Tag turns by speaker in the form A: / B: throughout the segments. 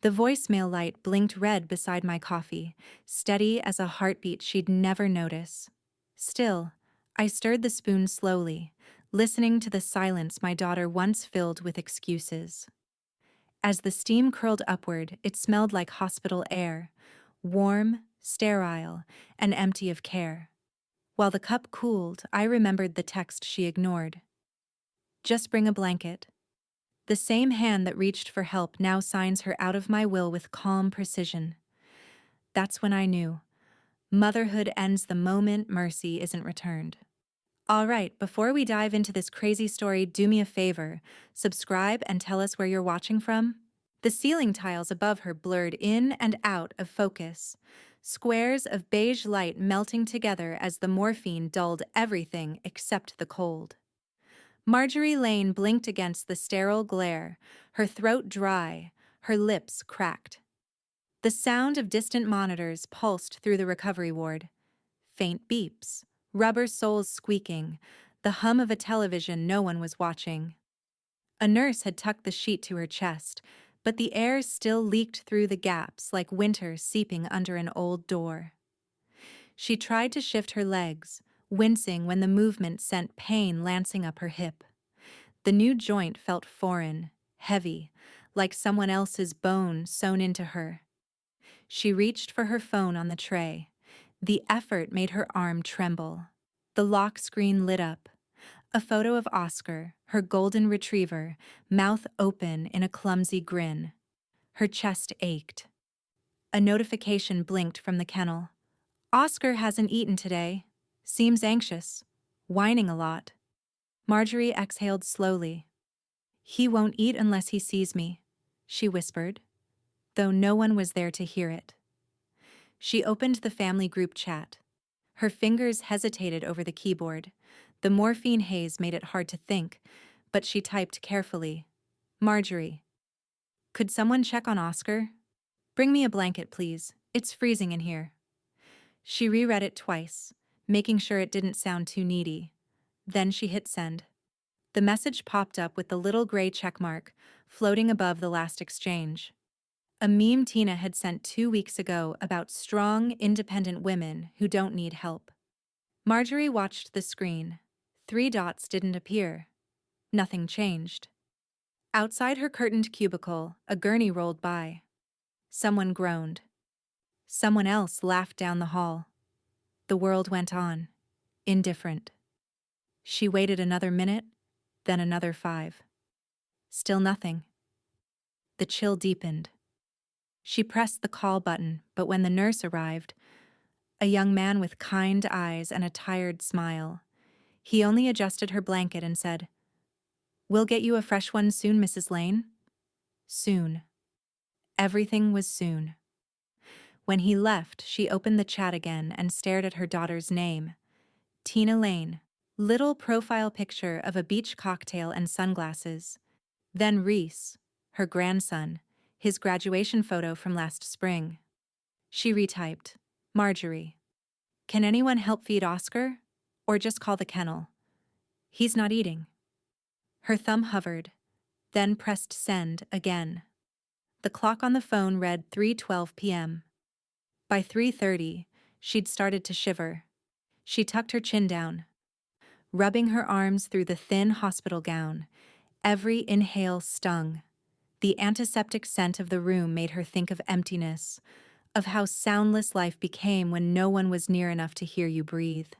A: The voicemail light blinked red beside my coffee, steady as a heartbeat she'd never notice. Still, I stirred the spoon slowly, listening to the silence my daughter once filled with excuses. As the steam curled upward, it smelled like hospital air, warm, sterile, and empty of care. While the cup cooled, I remembered the text she ignored. Just bring a blanket. The same hand that reached for help now signs her out of my will with calm precision. That's when I knew. Motherhood ends the moment mercy isn't returned. All right, before we dive into this crazy story, do me a favor. Subscribe and tell us where you're watching from. The ceiling tiles above her blurred in and out of focus, squares of beige light melting together as the morphine dulled everything except the cold. Marjorie Lane blinked against the sterile glare, her throat dry, her lips cracked. The sound of distant monitors pulsed through the recovery ward. Faint beeps, rubber soles squeaking, the hum of a television no one was watching. A nurse had tucked the sheet to her chest, but the air still leaked through the gaps like winter seeping under an old door. She tried to shift her legs, wincing when the movement sent pain lancing up her hip. The new joint felt foreign, heavy, like someone else's bone sewn into her. She reached for her phone on the tray. The effort made her arm tremble. The lock screen lit up. A photo of Oscar, her golden retriever, mouth open in a clumsy grin. Her chest ached. A notification blinked from the kennel. Oscar hasn't eaten today. Seems anxious. Whining a lot. Marjorie exhaled slowly. He won't eat unless he sees me, she whispered, though no one was there to hear it. She opened the family group chat. Her fingers hesitated over the keyboard. The morphine haze made it hard to think, but she typed carefully. Marjorie. Could someone check on Oscar? Bring me a blanket, please. It's freezing in here. She reread it twice, making sure it didn't sound too needy. Then she hit send. The message popped up with the little gray checkmark, floating above the last exchange. A meme Tina had sent 2 weeks ago about strong, independent women who don't need help. Marjorie watched the screen. 3 dots didn't appear. Nothing changed. Outside her curtained cubicle, a gurney rolled by. Someone groaned. Someone else laughed down the hall. The world went on, indifferent. She waited another minute, then another 5. Still nothing. The chill deepened. She pressed the call button, but when the nurse arrived, a young man with kind eyes and a tired smile, he only adjusted her blanket and said, "We'll get you a fresh one soon, Mrs. Lane." Soon. Everything was soon. When he left, she opened the chat again and stared at her daughter's name. Tina Lane. Little profile picture of a beach cocktail and sunglasses. Then Reese, her grandson, his graduation photo from last spring. She retyped, Marjorie. Can anyone help feed Oscar? Or just call the kennel? He's not eating. Her thumb hovered, then pressed send again. The clock on the phone read 3:12 p.m. By 3:30, she'd started to shiver. She tucked her chin down, rubbing her arms through the thin hospital gown. Every inhale stung. The antiseptic scent of the room made her think of emptiness, of how soundless life became when no one was near enough to hear you breathe.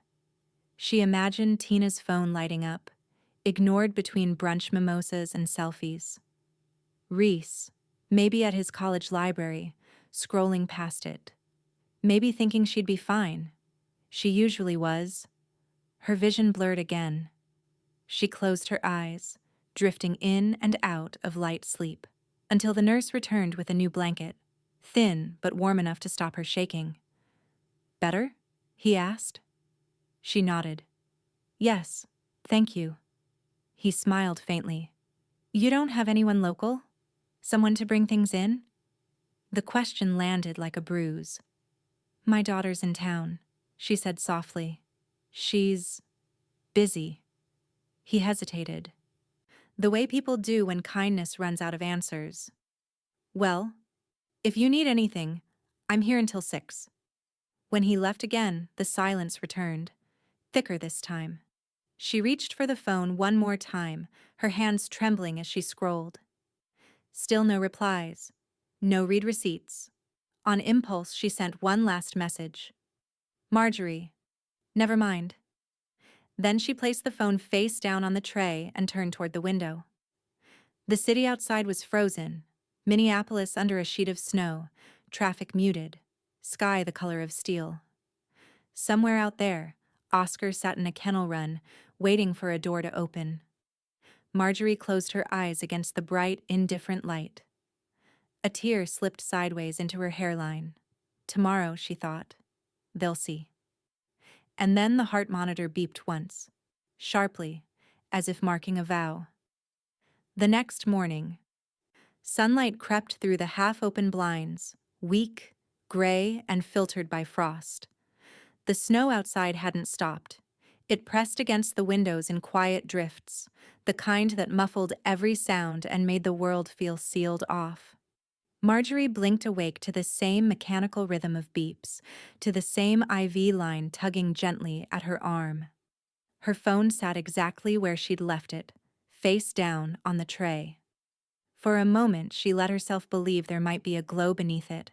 A: She imagined Tina's phone lighting up, ignored between brunch mimosas and selfies. Reese, maybe at his college library, scrolling past it. Maybe thinking she'd be fine. She usually was. Her vision blurred again. She closed her eyes, drifting in and out of light sleep, until the nurse returned with a new blanket, thin but warm enough to stop her shaking. Better? He asked. She nodded. Yes, thank you. He smiled faintly. You don't have anyone local? Someone to bring things in? The question landed like a bruise. My daughter's in town, she said softly. She's busy. He hesitated. The way people do when kindness runs out of answers. Well, If you need anything, I'm here until 6. When he left again, the silence returned, thicker this time. She reached for the phone one more time, her hands trembling as she scrolled. Still no replies. No read receipts. On impulse, she sent one last message. Marjorie. Never mind. Then she placed the phone face down on the tray and turned toward the window. The city outside was frozen, Minneapolis under a sheet of snow, traffic muted, sky the color of steel. Somewhere out there, Oscar sat in a kennel run, waiting for a door to open. Marjorie closed her eyes against the bright, indifferent light. A tear slipped sideways into her hairline. Tomorrow, she thought, they'll see. And then the heart monitor beeped once, sharply, as if marking a vow. The next morning, sunlight crept through the half-open blinds, weak, gray, and filtered by frost. The snow outside hadn't stopped. It pressed against the windows in quiet drifts, the kind that muffled every sound and made the world feel sealed off. Marjorie blinked awake to the same mechanical rhythm of beeps, to the same IV line tugging gently at her arm. Her phone sat exactly where she'd left it, face down on the tray. For a moment, she let herself believe there might be a glow beneath it,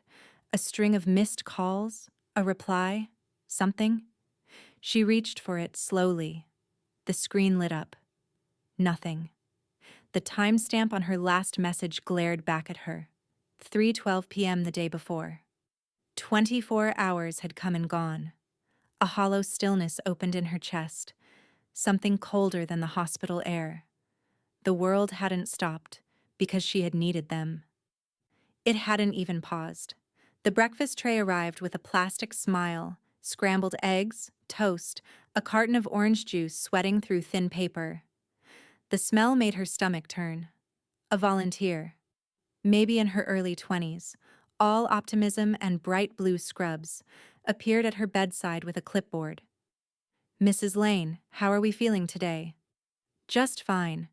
A: a string of missed calls, a reply, something. She reached for it slowly. The screen lit up. Nothing. The timestamp on her last message glared back at her. 3:12 p.m. the day before. 24 hours had come and gone. A hollow stillness opened in her chest, something colder than the hospital air. The world hadn't stopped because she had needed them. It hadn't even paused. The breakfast tray arrived with a plastic smile, scrambled eggs, toast, a carton of orange juice sweating through thin paper. The smell made her stomach turn. A volunteer, maybe in her early 20s, all optimism and bright blue scrubs, appeared at her bedside with a clipboard. Mrs. Lane, how are we feeling today? Just fine,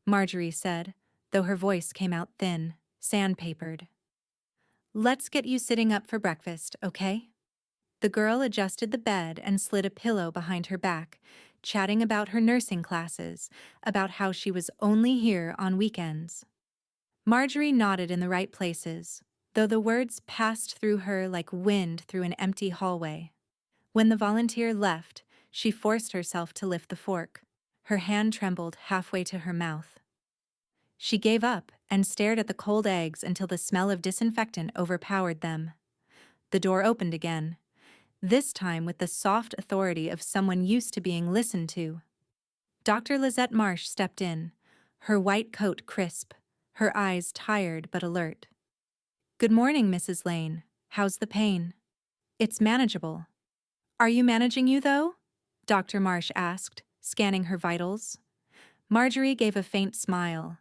A: Marjorie said, though her voice came out thin, sandpapered. Let's get you sitting up for breakfast, okay? The girl adjusted the bed and slid a pillow behind her back, chatting about her nursing classes, about how she was only here on weekends. Marjorie nodded in the right places, though the words passed through her like wind through an empty hallway. When the volunteer left, she forced herself to lift the fork. Her hand trembled halfway to her mouth. She gave up and stared at the cold eggs until the smell of disinfectant overpowered them. The door opened again, this time with the soft authority of someone used to being listened to. Dr. Lizette Marsh stepped in, her white coat crisp, her eyes tired but alert. Good morning, Mrs. Lane. How's the pain? It's manageable. Are you managing you, though? Dr. Marsh asked, scanning her vitals. Marjorie gave a faint smile.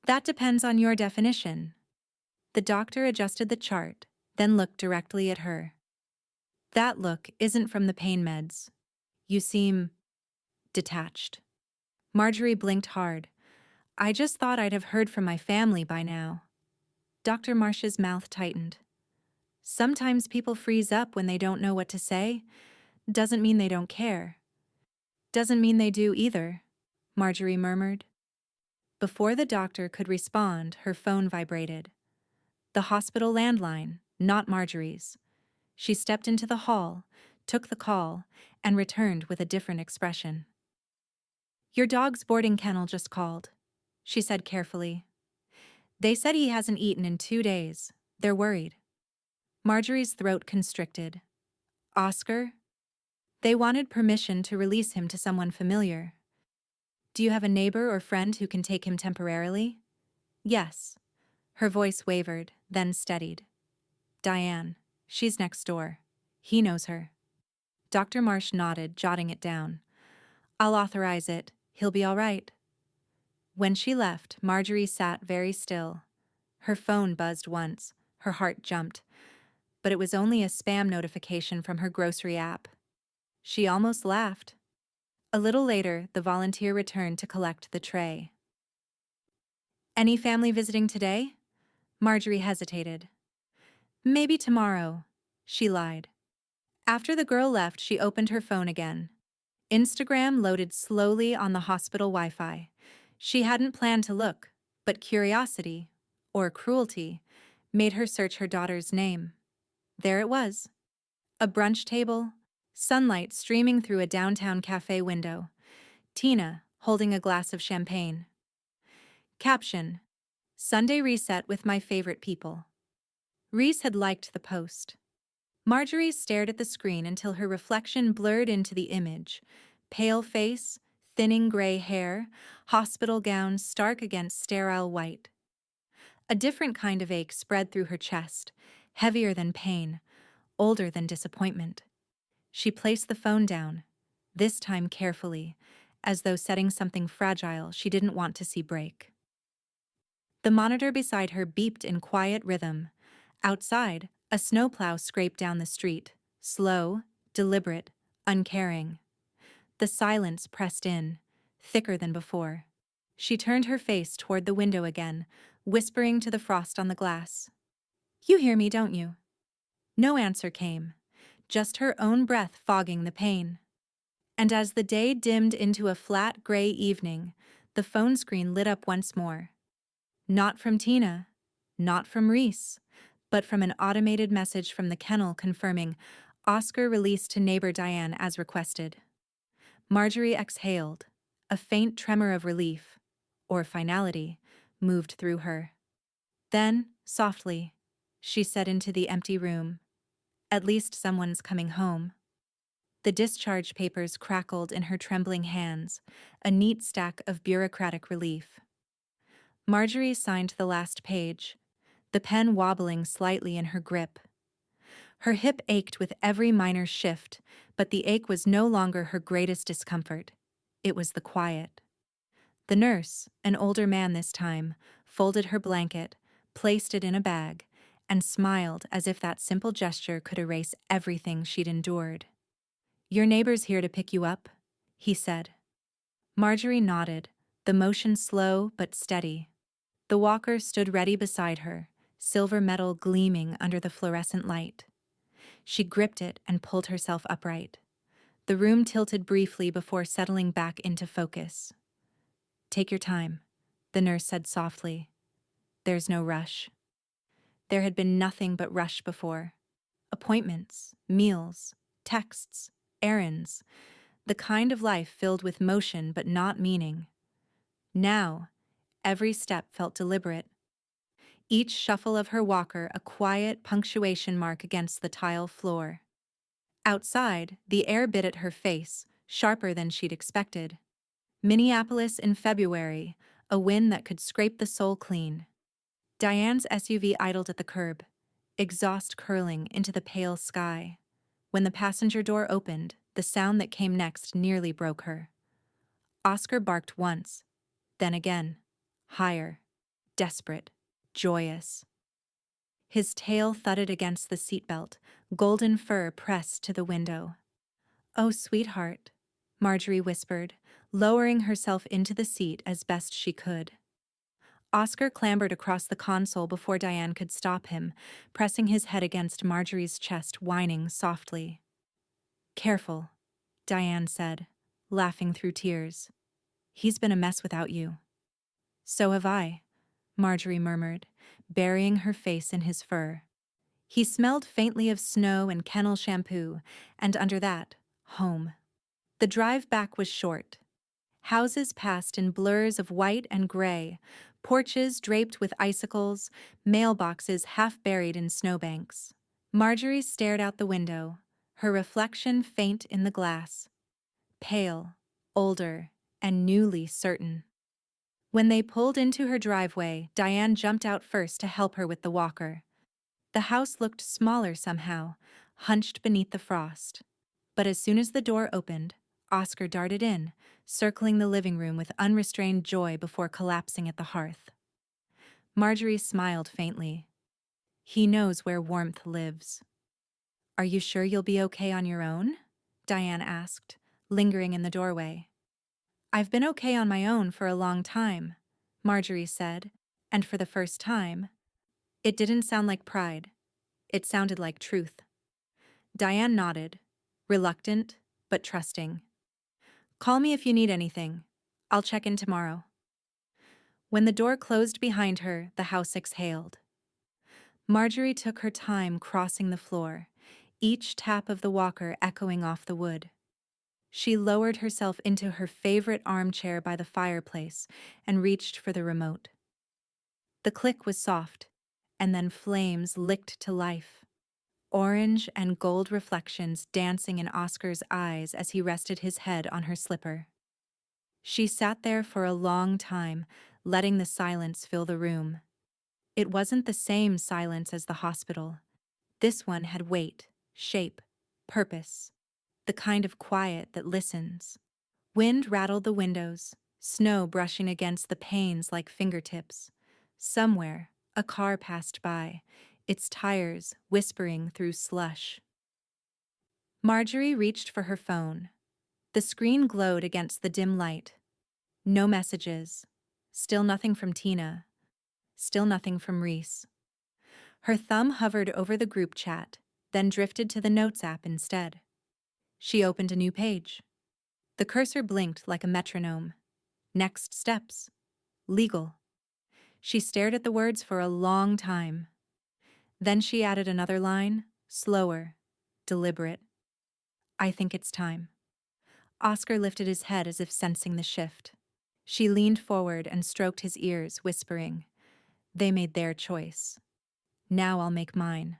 A: That depends on your definition. The doctor adjusted the chart, then looked directly at her. That look isn't from the pain meds. You seem detached. Marjorie blinked hard. I just thought I'd have heard from my family by now. Dr. Marsh's mouth tightened. Sometimes people freeze up when they don't know what to say. Doesn't mean they don't care. Doesn't mean they do either, Marjorie murmured. Before the doctor could respond, her phone vibrated. The hospital landline, not Marjorie's. She stepped into the hall, took the call, and returned with a different expression. Your dog's boarding kennel just called, she said carefully. They said he hasn't eaten in 2 days. They're worried. Marjorie's throat constricted. Oscar? They wanted permission to release him to someone familiar. Do you have a neighbor or friend who can take him temporarily? Yes. Her voice wavered, then steadied. Diane. She's next door. He knows her. Dr. Marsh nodded, jotting it down. I'll authorize it. He'll be all right. When she left, Marjorie sat very still. Her phone buzzed once. Her heart jumped. But it was only a spam notification from her grocery app. She almost laughed. A little later, the volunteer returned to collect the tray. Any family visiting today? Marjorie hesitated. Maybe tomorrow, she lied. After the girl left, she opened her phone again. Instagram loaded slowly on the hospital Wi-Fi. She hadn't planned to look, but curiosity, or cruelty, made her search her daughter's name. There it was. A brunch table, sunlight streaming through a downtown cafe window, Tina holding a glass of champagne. Caption: Sunday reset with my favorite people. Reese had liked the post. Marjorie stared at the screen until her reflection blurred into the image. Pale face, thinning gray hair, hospital gown stark against sterile white. A different kind of ache spread through her chest, heavier than pain, older than disappointment. She placed the phone down, this time carefully, as though setting something fragile she didn't want to see break. The monitor beside her beeped in quiet rhythm. Outside, a snowplow scraped down the street, slow, deliberate, uncaring. The silence pressed in, thicker than before. She turned her face toward the window again, whispering to the frost on the glass. "You hear me, don't you?" No answer came, just her own breath fogging the pain. And as the day dimmed into a flat gray evening, the phone screen lit up once more. Not from Tina, not from Reese, but from an automated message from the kennel confirming Oscar released to neighbor Diane as requested. Marjorie exhaled. A faint tremor of relief, or finality, moved through her. Then, softly, she said into the empty room, "At least someone's coming home." The discharge papers crackled in her trembling hands, a neat stack of bureaucratic relief. Marjorie signed the last page, the pen wobbling slightly in her grip. Her hip ached with every minor shift, but the ache was no longer her greatest discomfort. It was the quiet. The nurse, an older man this time, folded her blanket, placed it in a bag, and smiled as if that simple gesture could erase everything she'd endured. "Your neighbor's here to pick you up," he said. Marjorie nodded, the motion slow but steady. The walker stood ready beside her, silver metal gleaming under the fluorescent light. She gripped it and pulled herself upright. The room tilted briefly before settling back into focus. "Take your time," the nurse said softly. "There's no rush." There had been nothing but rush before. Appointments, meals, texts, errands, the kind of life filled with motion but not meaning. Now, every step felt deliberate. Each shuffle of her walker a quiet punctuation mark against the tile floor. Outside, the air bit at her face, sharper than she'd expected. Minneapolis in February, a wind that could scrape the soul clean. Diane's SUV idled at the curb, exhaust curling into the pale sky. When the passenger door opened, the sound that came next nearly broke her. Oscar barked once, then again, higher, desperate, joyous. His tail thudded against the seatbelt, golden fur pressed to the window. "Oh, sweetheart," Marjorie whispered, lowering herself into the seat as best she could. Oscar clambered across the console before Diane could stop him, pressing his head against Marjorie's chest, whining softly. "Careful," Diane said, laughing through tears. "He's been a mess without you." "So have I," Marjorie murmured, burying her face in his fur. He smelled faintly of snow and kennel shampoo, and under that, home. The drive back was short. Houses passed in blurs of white and gray, porches draped with icicles, mailboxes half buried in snowbanks. Marjorie stared out the window, her reflection faint in the glass. Pale, older, and newly certain. When they pulled into her driveway, Diane jumped out first to help her with the walker. The house looked smaller somehow, hunched beneath the frost. But as soon as the door opened, Oscar darted in, circling the living room with unrestrained joy before collapsing at the hearth. Marjorie smiled faintly. "He knows where warmth lives." "Are you sure you'll be okay on your own?" Diane asked, lingering in the doorway. "I've been okay on my own for a long time," Marjorie said, and for the first time. It didn't sound like pride. It sounded like truth. Diane nodded, reluctant, but trusting. Call me if you need anything. I'll check in tomorrow. When the door closed behind her, the house exhaled. Marjorie took her time crossing the floor, each tap of the walker echoing off the wood. She lowered herself into her favorite armchair by the fireplace and reached for the remote. The click was soft, and then flames licked to life. Orange and gold reflections dancing in Oscar's eyes as he rested his head on her slipper. She sat there for a long time, letting the silence fill the room. It wasn't the same silence as the hospital. This one had weight, shape, purpose, the kind of quiet that listens. Wind rattled the windows, snow brushing against the panes like fingertips. Somewhere, a car passed by, its tires whispering through slush. Marjorie reached for her phone. The screen glowed against the dim light. No messages. Still nothing from Tina. Still nothing from Reese. Her thumb hovered over the group chat, then drifted to the Notes app instead. She opened a new page. The cursor blinked like a metronome. Next steps. Legal. She stared at the words for a long time. Then she added another line, slower, deliberate. I think it's time. Oscar lifted his head as if sensing the shift. She leaned forward and stroked his ears, whispering, They made their choice. Now I'll make mine.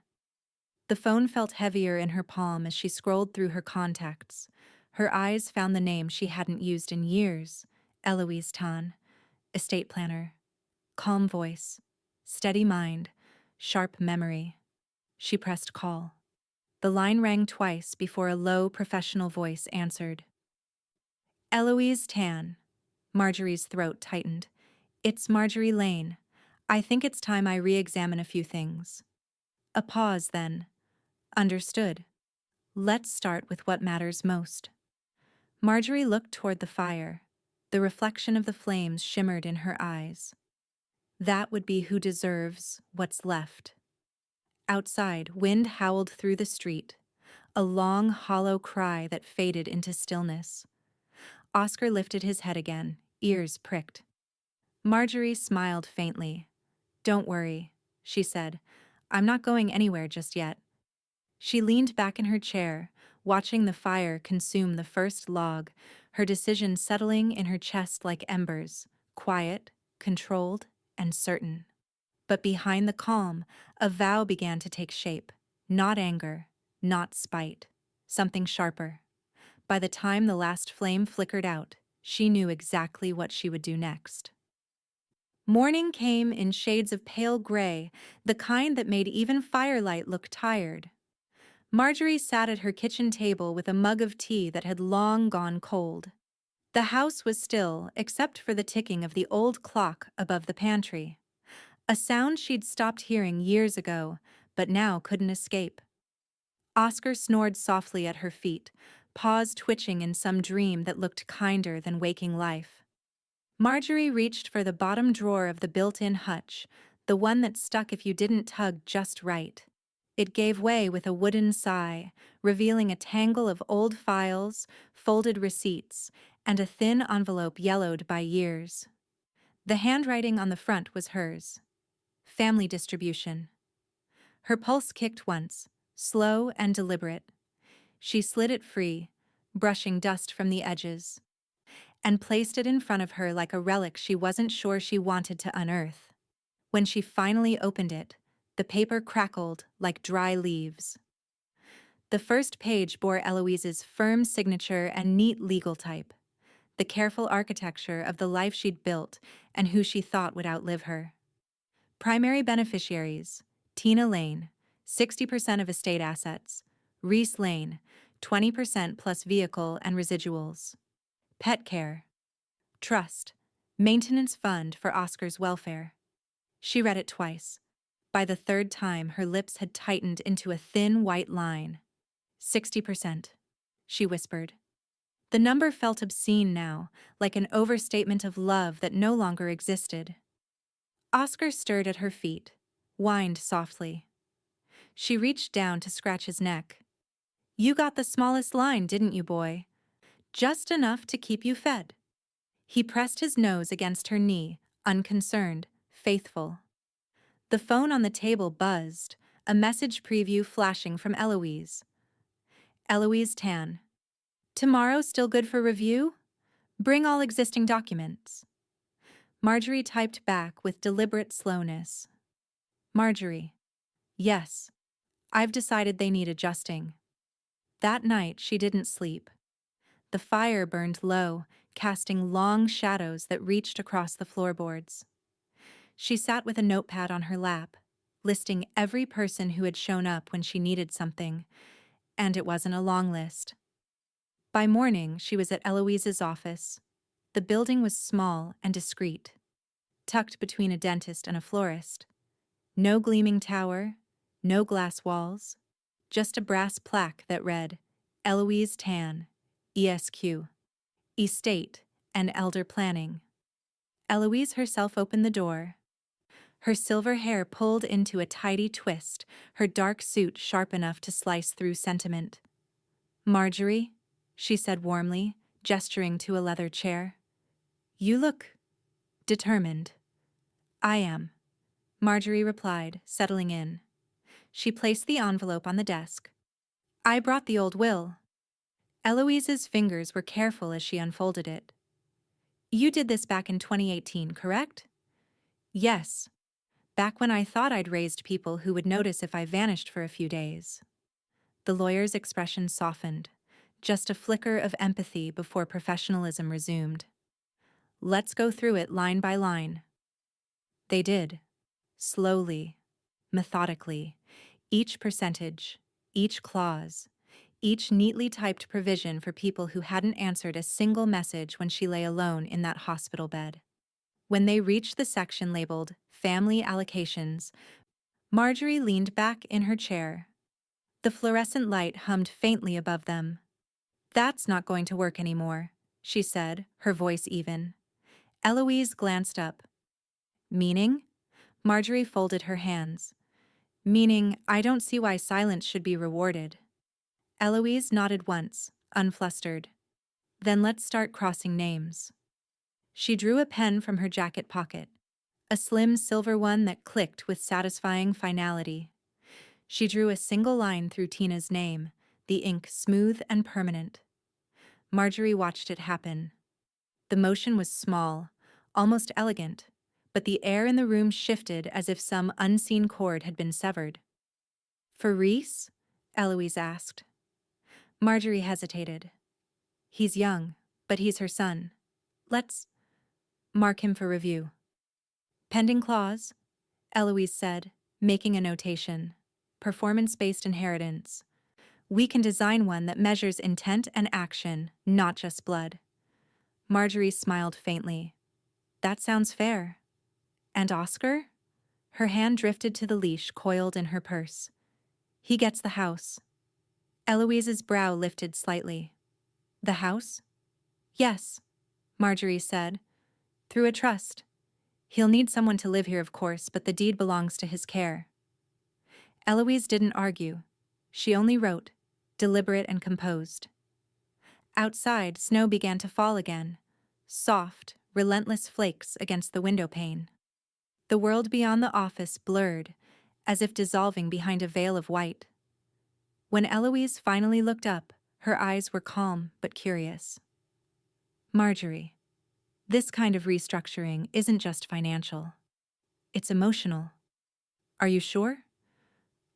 A: The phone felt heavier in her palm as she scrolled through her contacts. Her eyes found the name she hadn't used in years, Eloise Tan, estate planner. Calm voice, steady mind, sharp memory. She pressed call. The line rang twice before a low, professional voice answered. Eloise Tan. Marjorie's throat tightened. It's Marjorie Lane. I think it's time I re-examine a few things. A pause then. Understood. Let's start with what matters most. Marjorie looked toward the fire. The reflection of the flames shimmered in her eyes. That would be who deserves what's left. Outside, wind howled through the street, a long, hollow cry that faded into stillness. Oscar lifted his head again, ears pricked. Marjorie smiled faintly. Don't worry, she said. I'm not going anywhere just yet. She leaned back in her chair, watching the fire consume the first log, her decision settling in her chest like embers, quiet, controlled, and certain. But behind the calm, a vow began to take shape. Not anger, not spite, something sharper. By the time the last flame flickered out, she knew exactly what she would do next. Morning came in shades of pale gray, the kind that made even firelight look tired. Marjorie sat at her kitchen table with a mug of tea that had long gone cold. The house was still, except for the ticking of the old clock above the pantry. A sound she'd stopped hearing years ago, but now couldn't escape. Oscar snored softly at her feet, paws twitching in some dream that looked kinder than waking life. Marjorie reached for the bottom drawer of the built-in hutch, the one that stuck if you didn't tug just right. It gave way with a wooden sigh, revealing a tangle of old files, folded receipts, and a thin envelope yellowed by years. The handwriting on the front was hers. Family distribution. Her pulse kicked once, slow and deliberate. She slid it free, brushing dust from the edges, and placed it in front of her like a relic she wasn't sure she wanted to unearth. When she finally opened it, the paper crackled like dry leaves. The first page bore Eloise's firm signature and neat legal type, the careful architecture of the life she'd built and who she thought would outlive her. Primary beneficiaries: Tina Lane, 60% of estate assets; Reese Lane, 20% plus vehicle and residuals; Pet care; Trust, maintenance fund for Oscar's welfare. She read it twice. By the third time, her lips had tightened into a thin white line. 60%, she whispered. The number felt obscene now, like an overstatement of love that no longer existed. Oscar stirred at her feet, whined softly. She reached down to scratch his neck. You got the smallest line, didn't you, boy? Just enough to keep you fed. He pressed his nose against her knee, unconcerned, faithful. The phone on the table buzzed, a message preview flashing from Eloise. Eloise Tan. Tomorrow still good for review? Bring all existing documents. Marjorie typed back with deliberate slowness. Marjorie. Yes. I've decided they need adjusting. That night she didn't sleep. The fire burned low, casting long shadows that reached across the floorboards. She sat with a notepad on her lap, listing every person who had shown up when she needed something, and it wasn't a long list. By morning, she was at Eloise's office. The building was small and discreet, tucked between a dentist and a florist. No gleaming tower, no glass walls, just a brass plaque that read, Eloise Tan, ESQ, Estate and Elder Planning. Eloise herself opened the door, her silver hair pulled into a tidy twist, her dark suit sharp enough to slice through sentiment. Marjorie, she said warmly, gesturing to a leather chair. You look determined. I am, Marjorie replied, settling in. She placed the envelope on the desk. I brought the old will. Eloise's fingers were careful as she unfolded it. You did this back in 2018, correct? Yes. Back when I thought I'd raised people who would notice if I vanished for a few days. The lawyer's expression softened, just a flicker of empathy before professionalism resumed. Let's go through it line by line. They did. Slowly, methodically, each percentage, each clause, each neatly typed provision for people who hadn't answered a single message when she lay alone in that hospital bed. When they reached the section labeled Family Allocations, Marjorie leaned back in her chair. The fluorescent light hummed faintly above them. That's not going to work anymore, she said, her voice even. Eloise glanced up. Meaning? Marjorie folded her hands. Meaning, I don't see why silence should be rewarded. Eloise nodded once, unflustered. Then let's start crossing names. She drew a pen from her jacket pocket, a slim silver one that clicked with satisfying finality. She drew a single line through Tina's name, the ink smooth and permanent. Marjorie watched it happen. The motion was small, almost elegant, but the air in the room shifted as if some unseen cord had been severed. For Reese? Eloise asked. Marjorie hesitated. He's young, but he's her son. Let's mark him for review. Pending clause, Eloise said, making a notation. Performance-based inheritance. We can design one that measures intent and action, not just blood. Marjorie smiled faintly. That sounds fair. And Oscar? Her hand drifted to the leash coiled in her purse. He gets the house. Eloise's brow lifted slightly. The house? Yes, Marjorie said. Through a trust. He'll need someone to live here, of course, but the deed belongs to his care. Eloise didn't argue. She only wrote, deliberate and composed. Outside, snow began to fall again, soft, relentless flakes against the window pane. The world beyond the office blurred, as if dissolving behind a veil of white. When Eloise finally looked up, her eyes were calm but curious. Marjorie, this kind of restructuring isn't just financial. It's emotional. Are you sure?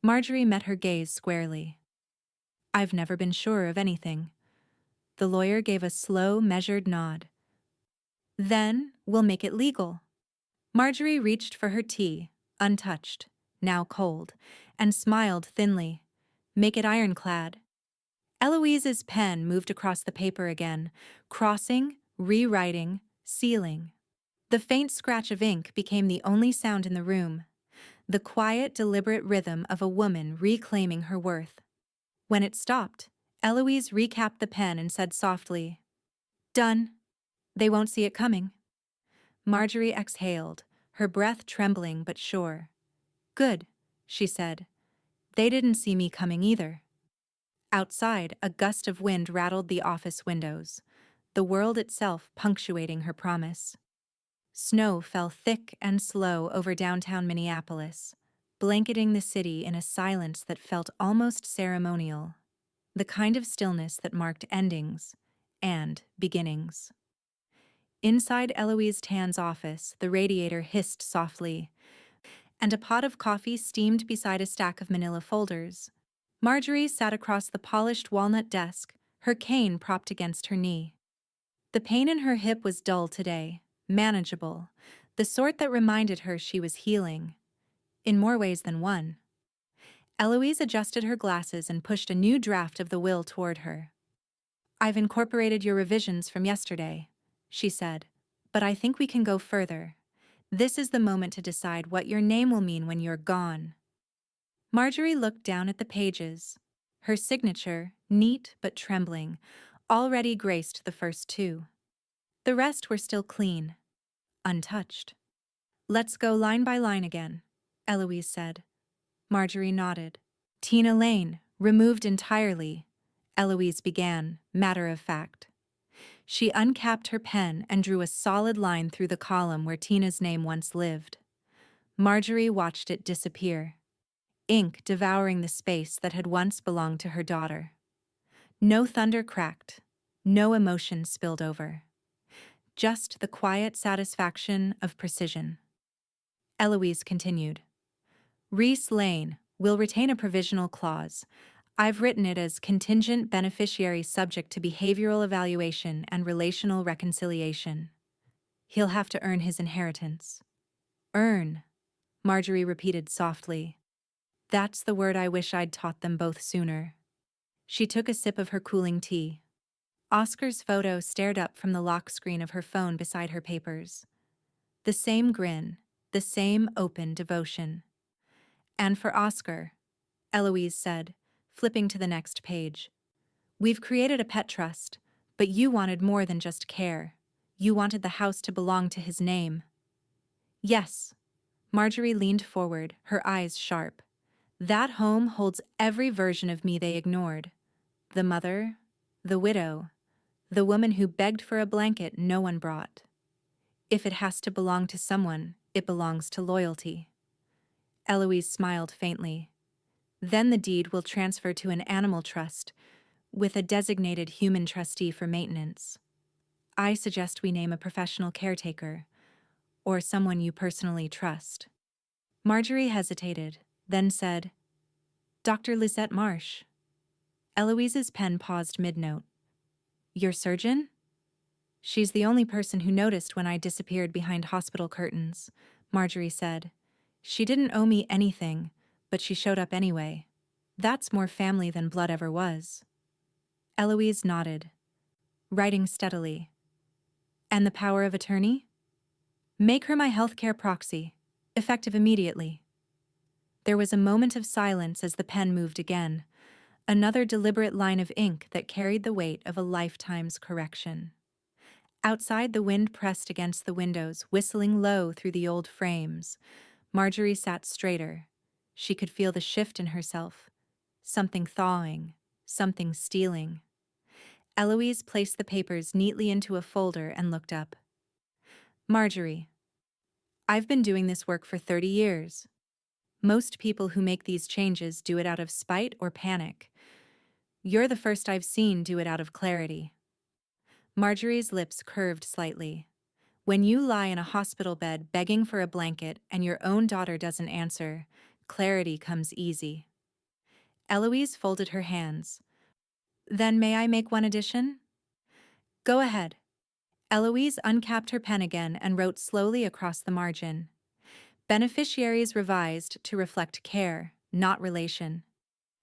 A: Marjorie met her gaze squarely. I've never been sure of anything. The lawyer gave a slow, measured nod. Then we'll make it legal. Marjorie reached for her tea, untouched, now cold, and smiled thinly. Make it ironclad. Eloise's pen moved across the paper again, crossing, rewriting, sealing. The faint scratch of ink became the only sound in the room, the quiet, deliberate rhythm of a woman reclaiming her worth. When it stopped, Eloise recapped the pen and said softly, Done. They won't see it coming. Marjorie exhaled, her breath trembling but sure. Good, she said. They didn't see me coming either. Outside, a gust of wind rattled the office windows, the world itself punctuating her promise. Snow fell thick and slow over downtown Minneapolis, blanketing the city in a silence that felt almost ceremonial, the kind of stillness that marked endings and beginnings. Inside Eloise Tan's office, the radiator hissed softly, and a pot of coffee steamed beside a stack of manila folders. Marjorie sat across the polished walnut desk, her cane propped against her knee. The pain in her hip was dull today, manageable, the sort that reminded her she was healing, in more ways than one. Eloise adjusted her glasses and pushed a new draft of the will toward her. "I've incorporated your revisions from yesterday," she said, "but I think we can go further. This is the moment to decide what your name will mean when you're gone." Marjorie looked down at the pages. Her signature, neat but trembling, already graced the first two. The rest were still clean, untouched. "Let's go line by line again," Eloise said. Marjorie nodded. "Tina Lane, removed entirely," Eloise began, matter of fact. She uncapped her pen and drew a solid line through the column where Tina's name once lived. Marjorie watched it disappear, ink devouring the space that had once belonged to her daughter. No thunder cracked, no emotion spilled over. Just the quiet satisfaction of precision. Eloise continued. "Reese Lane will retain a provisional clause. I've written it as contingent beneficiary subject to behavioral evaluation and relational reconciliation. He'll have to earn his inheritance." "Earn," Marjorie repeated softly. "That's the word I wish I'd taught them both sooner." She took a sip of her cooling tea. Oscar's photo stared up from the lock screen of her phone beside her papers. The same grin, the same open devotion. "And for Oscar," Eloise said, flipping to the next page. "We've created a pet trust, but you wanted more than just care. You wanted the house to belong to his name." "Yes." Marjorie leaned forward, her eyes sharp. "That home holds every version of me they ignored. The mother, the widow, the woman who begged for a blanket no one brought. If it has to belong to someone, it belongs to loyalty." Eloise smiled faintly. "Then the deed will transfer to an animal trust, with a designated human trustee for maintenance. I suggest we name a professional caretaker, or someone you personally trust." Marjorie hesitated, then said, "Dr. Lisette Marsh." Eloise's pen paused mid-note. "Your surgeon?" "She's the only person who noticed when I disappeared behind hospital curtains," Marjorie said. "She didn't owe me anything, but she showed up anyway. That's more family than blood ever was." Eloise nodded, writing steadily. "And the power of attorney? Make her my healthcare proxy, effective immediately." There was a moment of silence as the pen moved again, another deliberate line of ink that carried the weight of a lifetime's correction. Outside, the wind pressed against the windows, whistling low through the old frames. Marjorie sat straighter. She could feel the shift in herself. Something thawing, something stealing. Eloise placed the papers neatly into a folder and looked up. "Marjorie, I've been doing this work for 30 years. Most people who make these changes do it out of spite or panic. You're the first I've seen do it out of clarity." Marjorie's lips curved slightly. "When you lie in a hospital bed begging for a blanket and your own daughter doesn't answer, clarity comes easy." Eloise folded her hands. "Then may I make one addition?" "Go ahead." Eloise uncapped her pen again and wrote slowly across the margin. "Beneficiaries revised to reflect care, not relation."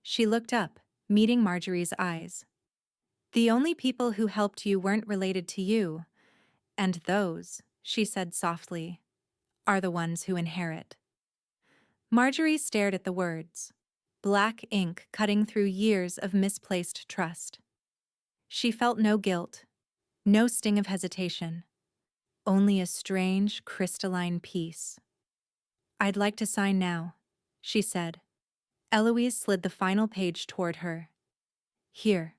A: She looked up, meeting Marjorie's eyes. "The only people who helped you weren't related to you, and those," she said softly, "are the ones who inherit." Marjorie stared at the words, black ink cutting through years of misplaced trust. She felt no guilt, no sting of hesitation, only a strange, crystalline peace. "I'd like to sign now," she said. Eloise slid the final page toward her. Here.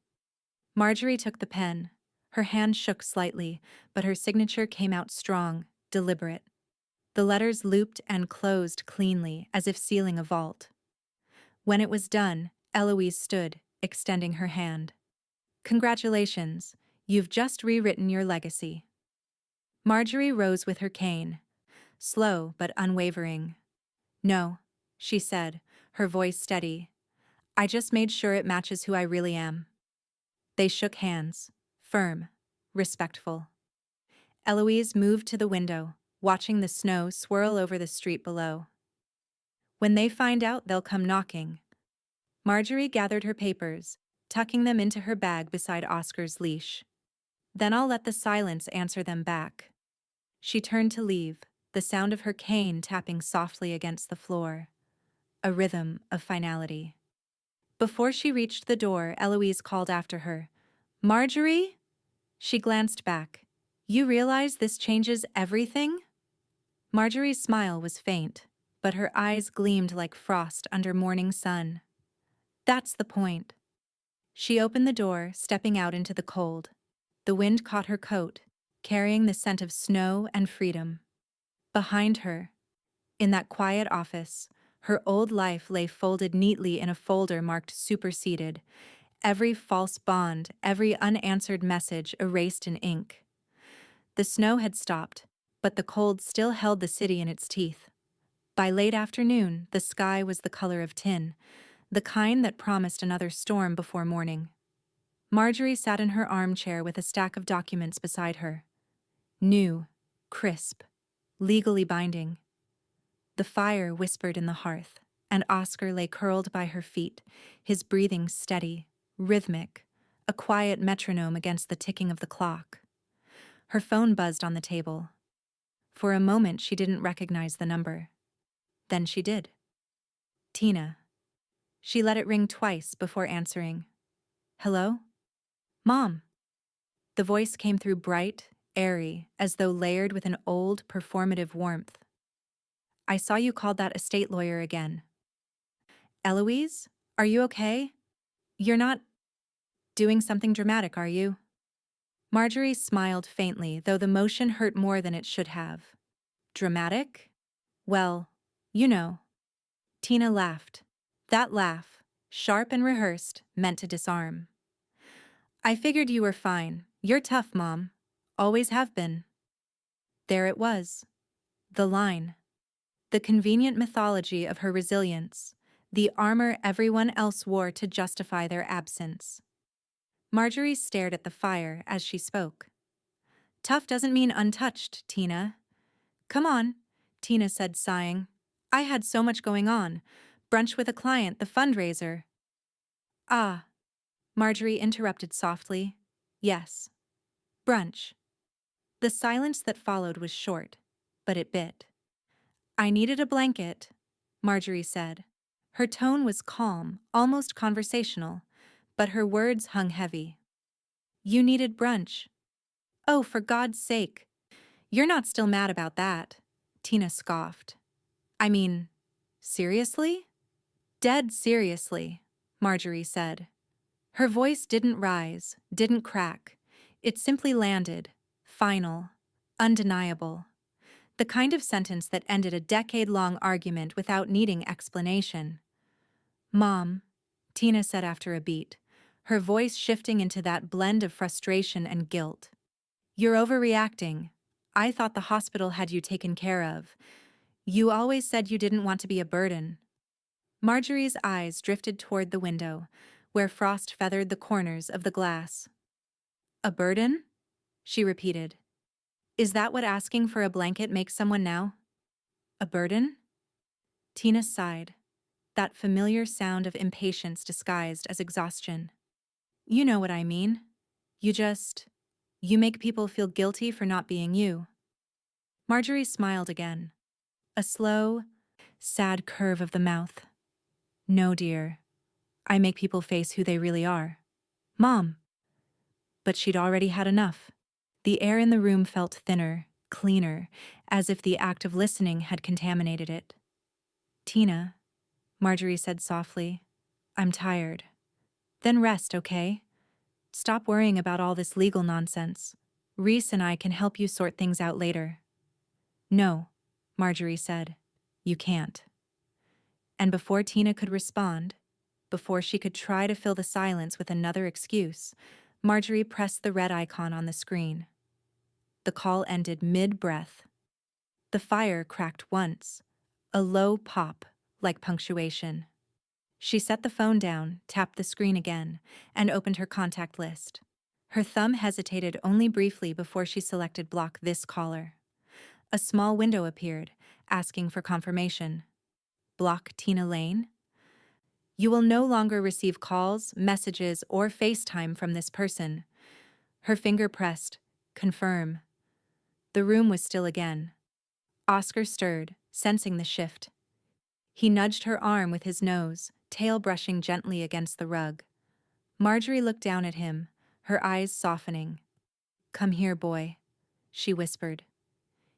A: Marjorie took the pen. Her hand shook slightly, but her signature came out strong, deliberate. The letters looped and closed cleanly, as if sealing a vault. When it was done, Eloise stood, extending her hand. Congratulations, you've just rewritten your legacy. Marjorie rose with her cane, slow but unwavering. No, she said, her voice steady. I just made sure it matches who I really am. They shook hands, firm, respectful. Eloise moved to the window, watching the snow swirl over the street below. When they find out, they'll come knocking. Marjorie gathered her papers, tucking them into her bag beside Oscar's leash. Then I'll let the silence answer them back. She turned to leave, the sound of her cane tapping softly against the floor. A rhythm of finality. Before she reached the door, Eloise called after her. Marjorie? She glanced back. You realize this changes everything? Marjorie's smile was faint, but her eyes gleamed like frost under morning sun. That's the point. She opened the door, stepping out into the cold. The wind caught her coat, carrying the scent of snow and freedom. Behind her, in that quiet office, her old life lay folded neatly in a folder marked superseded, every false bond, every unanswered message erased in ink. The snow had stopped, but the cold still held the city in its teeth. By late afternoon, the sky was the color of tin, the kind that promised another storm before morning. Marjorie sat in her armchair with a stack of documents beside her. New, crisp, legally binding. The fire whispered in the hearth, and Oscar lay curled by her feet, his breathing steady, rhythmic, a quiet metronome against the ticking of the clock. Her phone buzzed on the table. For a moment she didn't recognize the number. Then she did. Tina. She let it ring twice before answering. Hello? Mom. The voice came through bright, airy, as though layered with an old, performative warmth. I saw you called that estate lawyer again. Eloise, are you okay? You're not doing something dramatic, are you? Marjorie smiled faintly, though the motion hurt more than it should have. Dramatic? Well, you know. Tina laughed. That laugh, sharp and rehearsed, meant to disarm. I figured you were fine. You're tough, Mom. Always have been. There it was. The line. The convenient mythology of her resilience, the armor everyone else wore to justify their absence. Marjorie stared at the fire as she spoke. Tough doesn't mean untouched, Tina. Come on, Tina said, sighing. I had so much going on. Brunch with a client, the fundraiser. Ah, Marjorie interrupted softly. Yes. Brunch. The silence that followed was short, but it bit. I needed a blanket, Marjorie said. Her tone was calm, almost conversational, but her words hung heavy. You needed brunch. Oh, for God's sake. You're not still mad about that, Tina scoffed. I mean, seriously? Dead seriously, Marjorie said. Her voice didn't rise, didn't crack. It simply landed, final, undeniable. The kind of sentence that ended a decade-long argument without needing explanation. Mom, Tina said after a beat, her voice shifting into that blend of frustration and guilt. You're overreacting. I thought the hospital had you taken care of. You always said you didn't want to be a burden. Marjorie's eyes drifted toward the window, where frost feathered the corners of the glass. A burden? She repeated. Is that what asking for a blanket makes someone now? A burden? Tina sighed, that familiar sound of impatience disguised as exhaustion. You know what I mean. You make people feel guilty for not being you. Marjorie smiled again. A slow, sad curve of the mouth. No, dear. I make people face who they really are. Mom. But she'd already had enough. The air in the room felt thinner, cleaner, as if the act of listening had contaminated it. Tina, Marjorie said softly. I'm tired. Then rest, okay? Stop worrying about all this legal nonsense. Reese and I can help you sort things out later. No, Marjorie said. You can't. And before Tina could respond, before she could try to fill the silence with another excuse, Marjorie pressed the red icon on the screen. The call ended mid-breath. The fire cracked once, a low pop, like punctuation. She set the phone down, tapped the screen again, and opened her contact list. Her thumb hesitated only briefly before she selected block this caller. A small window appeared, asking for confirmation. Block Tina Lane? You will no longer receive calls, messages, or FaceTime from this person. Her finger pressed, confirm. The room was still again. Oscar stirred, sensing the shift. He nudged her arm with his nose, tail brushing gently against the rug. Marjorie looked down at him, her eyes softening. Come here, boy, she whispered.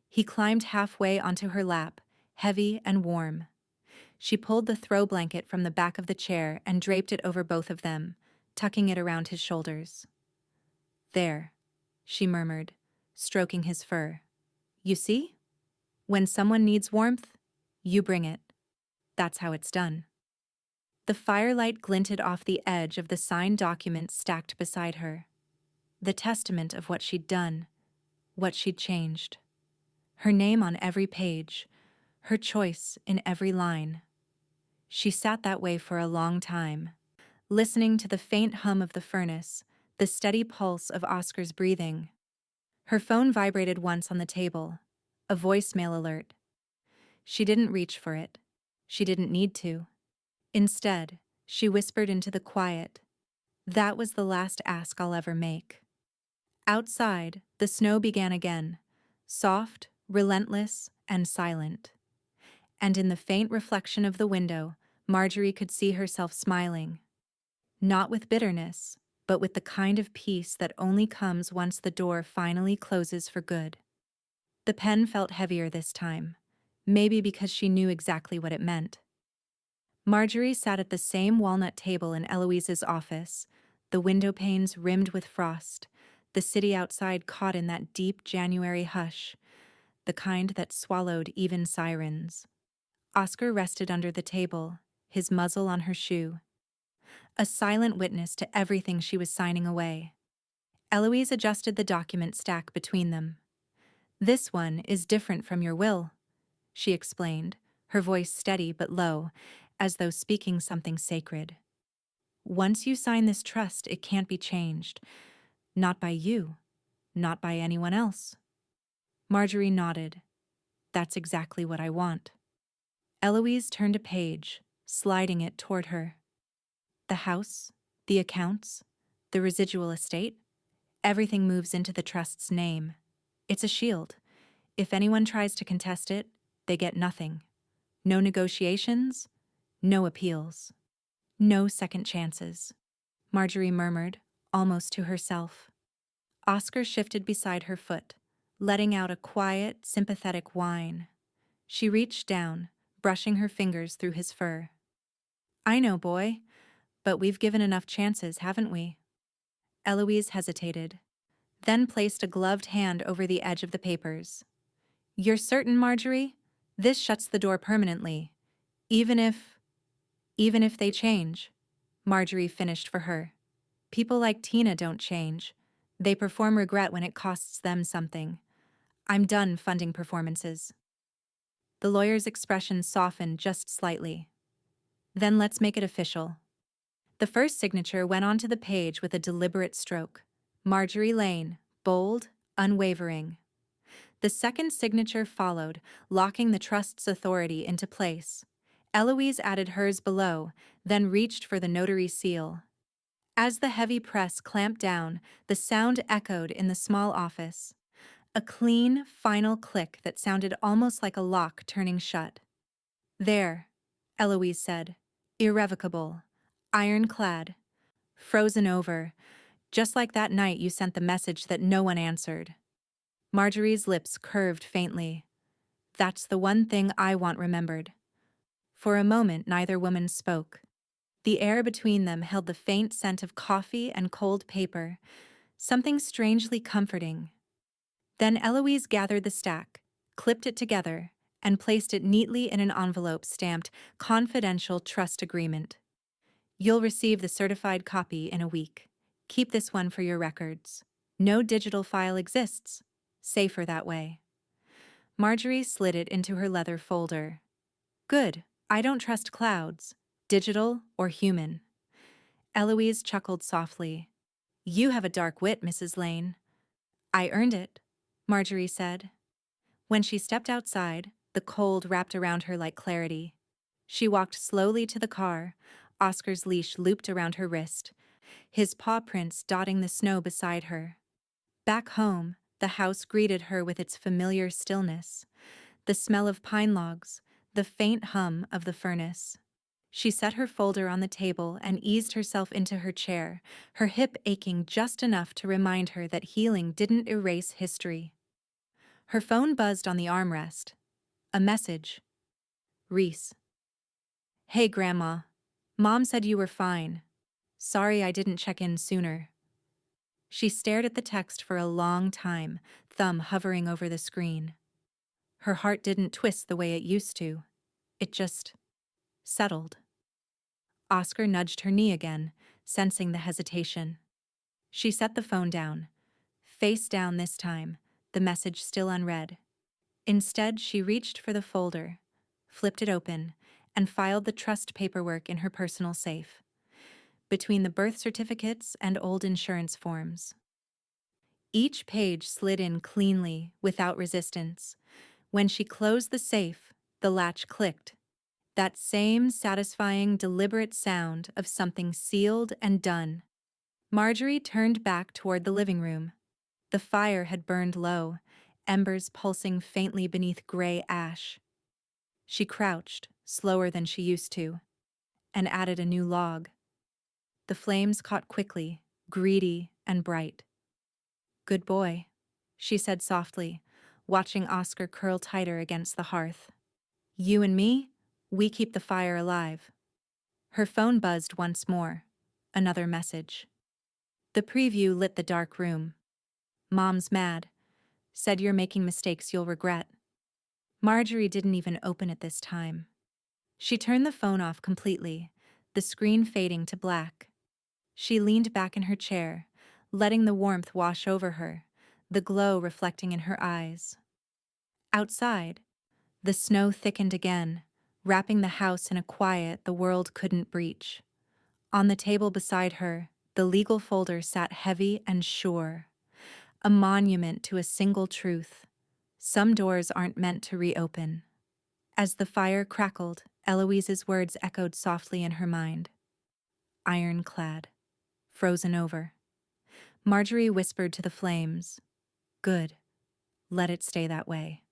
A: He climbed halfway onto her lap, heavy and warm. She pulled the throw blanket from the back of the chair and draped it over both of them, tucking it around his shoulders. There, she murmured, stroking his fur. You see? When someone needs warmth, you bring it. That's how it's done. The firelight glinted off the edge of the signed document stacked beside her. The testament of what she'd done, what she'd changed. Her name on every page, her choice in every line. She sat that way for a long time, listening to the faint hum of the furnace, the steady pulse of Oscar's breathing. Her phone vibrated once on the table, a voicemail alert. She didn't reach for it. She didn't need to. Instead, she whispered into the quiet, "That was the last ask I'll ever make." Outside, the snow began again, soft, relentless, and silent. And in the faint reflection of the window, Marjorie could see herself smiling. Not with bitterness, but with the kind of peace that only comes once the door finally closes for good. The pen felt heavier this time, maybe because she knew exactly what it meant. Marjorie sat at the same walnut table in Eloise's office, the window panes rimmed with frost, the city outside caught in that deep January hush, the kind that swallowed even sirens. Oscar rested under the table, his muzzle on her shoe, a silent witness to everything she was signing away. Eloise adjusted the document stack between them. This one is different from your will, she explained, her voice steady but low, as though speaking something sacred. Once you sign this trust, it can't be changed. Not by you, not by anyone else. Marjorie nodded. That's exactly what I want. Eloise turned a page, sliding it toward her. The house, the accounts, the residual estate, everything moves into the trust's name. It's a shield. If anyone tries to contest it, they get nothing. No negotiations, no appeals. No second chances, Marjorie murmured, almost to herself. Oscar shifted beside her foot, letting out a quiet, sympathetic whine. She reached down, brushing her fingers through his fur. I know, boy, but we've given enough chances, haven't we? Eloise hesitated, then placed a gloved hand over the edge of the papers. You're certain, Marjorie? This shuts the door permanently. Even if they change, Marjorie finished for her. People like Tina don't change. They perform regret when it costs them something. I'm done funding performances. The lawyer's expression softened just slightly. Then let's make it official. The first signature went onto the page with a deliberate stroke. Marjorie Lane, bold, unwavering. The second signature followed, locking the trust's authority into place. Eloise added hers below, then reached for the notary seal. As the heavy press clamped down, the sound echoed in the small office. A clean, final click that sounded almost like a lock turning shut. There, Eloise said. Irrevocable. Ironclad. Frozen over. Just like that night you sent the message that no one answered. Marjorie's lips curved faintly. That's the one thing I want remembered. For a moment, neither woman spoke. The air between them held the faint scent of coffee and cold paper, something strangely comforting. Then Eloise gathered the stack, clipped it together, and placed it neatly in an envelope stamped Confidential Trust Agreement. You'll receive the certified copy in a week. Keep this one for your records. No digital file exists. Safer that way. Marjorie slid it into her leather folder. Good. I don't trust clouds, digital or human. Eloise chuckled softly. You have a dark wit, Mrs. Lane. I earned it, Marjorie said. When she stepped outside, the cold wrapped around her like clarity. She walked slowly to the car, Oscar's leash looped around her wrist, his paw prints dotting the snow beside her. Back home, the house greeted her with its familiar stillness, the smell of pine logs, the faint hum of the furnace. She set her folder on the table and eased herself into her chair, her hip aching just enough to remind her that healing didn't erase history. Her phone buzzed on the armrest. A message. Reese. Hey, Grandma. Mom said you were fine. Sorry I didn't check in sooner. She stared at the text for a long time, thumb hovering over the screen. Her heart didn't twist the way it used to. It just settled. Oscar nudged her knee again, sensing the hesitation. She set the phone down. Face down this time, the message still unread. Instead, she reached for the folder, flipped it open, and filed the trust paperwork in her personal safe, between the birth certificates and old insurance forms. Each page slid in cleanly, without resistance. When she closed the safe, the latch clicked. That same satisfying, deliberate sound of something sealed and done. Marjorie turned back toward the living room. The fire had burned low, embers pulsing faintly beneath gray ash. She crouched, slower than she used to, and added a new log. The flames caught quickly, greedy and bright. Good boy, she said softly, watching Oscar curl tighter against the hearth. You and me, we keep the fire alive. Her phone buzzed once more. Another message. The preview lit the dark room. Mom's mad. Said you're making mistakes you'll regret. Marjorie didn't even open it this time. She turned the phone off completely, the screen fading to black. She leaned back in her chair, letting the warmth wash over her, the glow reflecting in her eyes. Outside, the snow thickened again, wrapping the house in a quiet the world couldn't breach. On the table beside her, the legal folder sat heavy and sure, a monument to a single truth. Some doors aren't meant to reopen. As the fire crackled, Eloise's words echoed softly in her mind. Ironclad. Frozen over. Marjorie whispered to the flames. Good. Let it stay that way.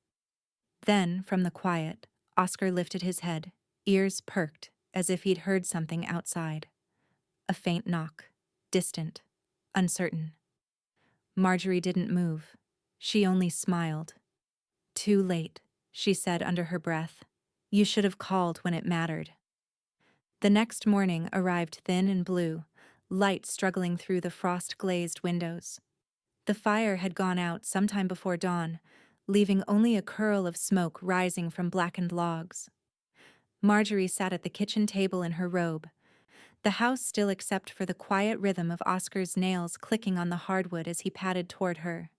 A: Then, from the quiet, Oscar lifted his head, ears perked, as if he'd heard something outside. A faint knock. Distant. Uncertain. Marjorie didn't move. She only smiled. Too late, she said under her breath. You should have called when it mattered. The next morning arrived thin and blue, light struggling through the frost-glazed windows. The fire had gone out sometime before dawn, leaving only a curl of smoke rising from blackened logs. Marjorie sat at the kitchen table in her robe, the house still except for the quiet rhythm of Oscar's nails clicking on the hardwood as he padded toward her.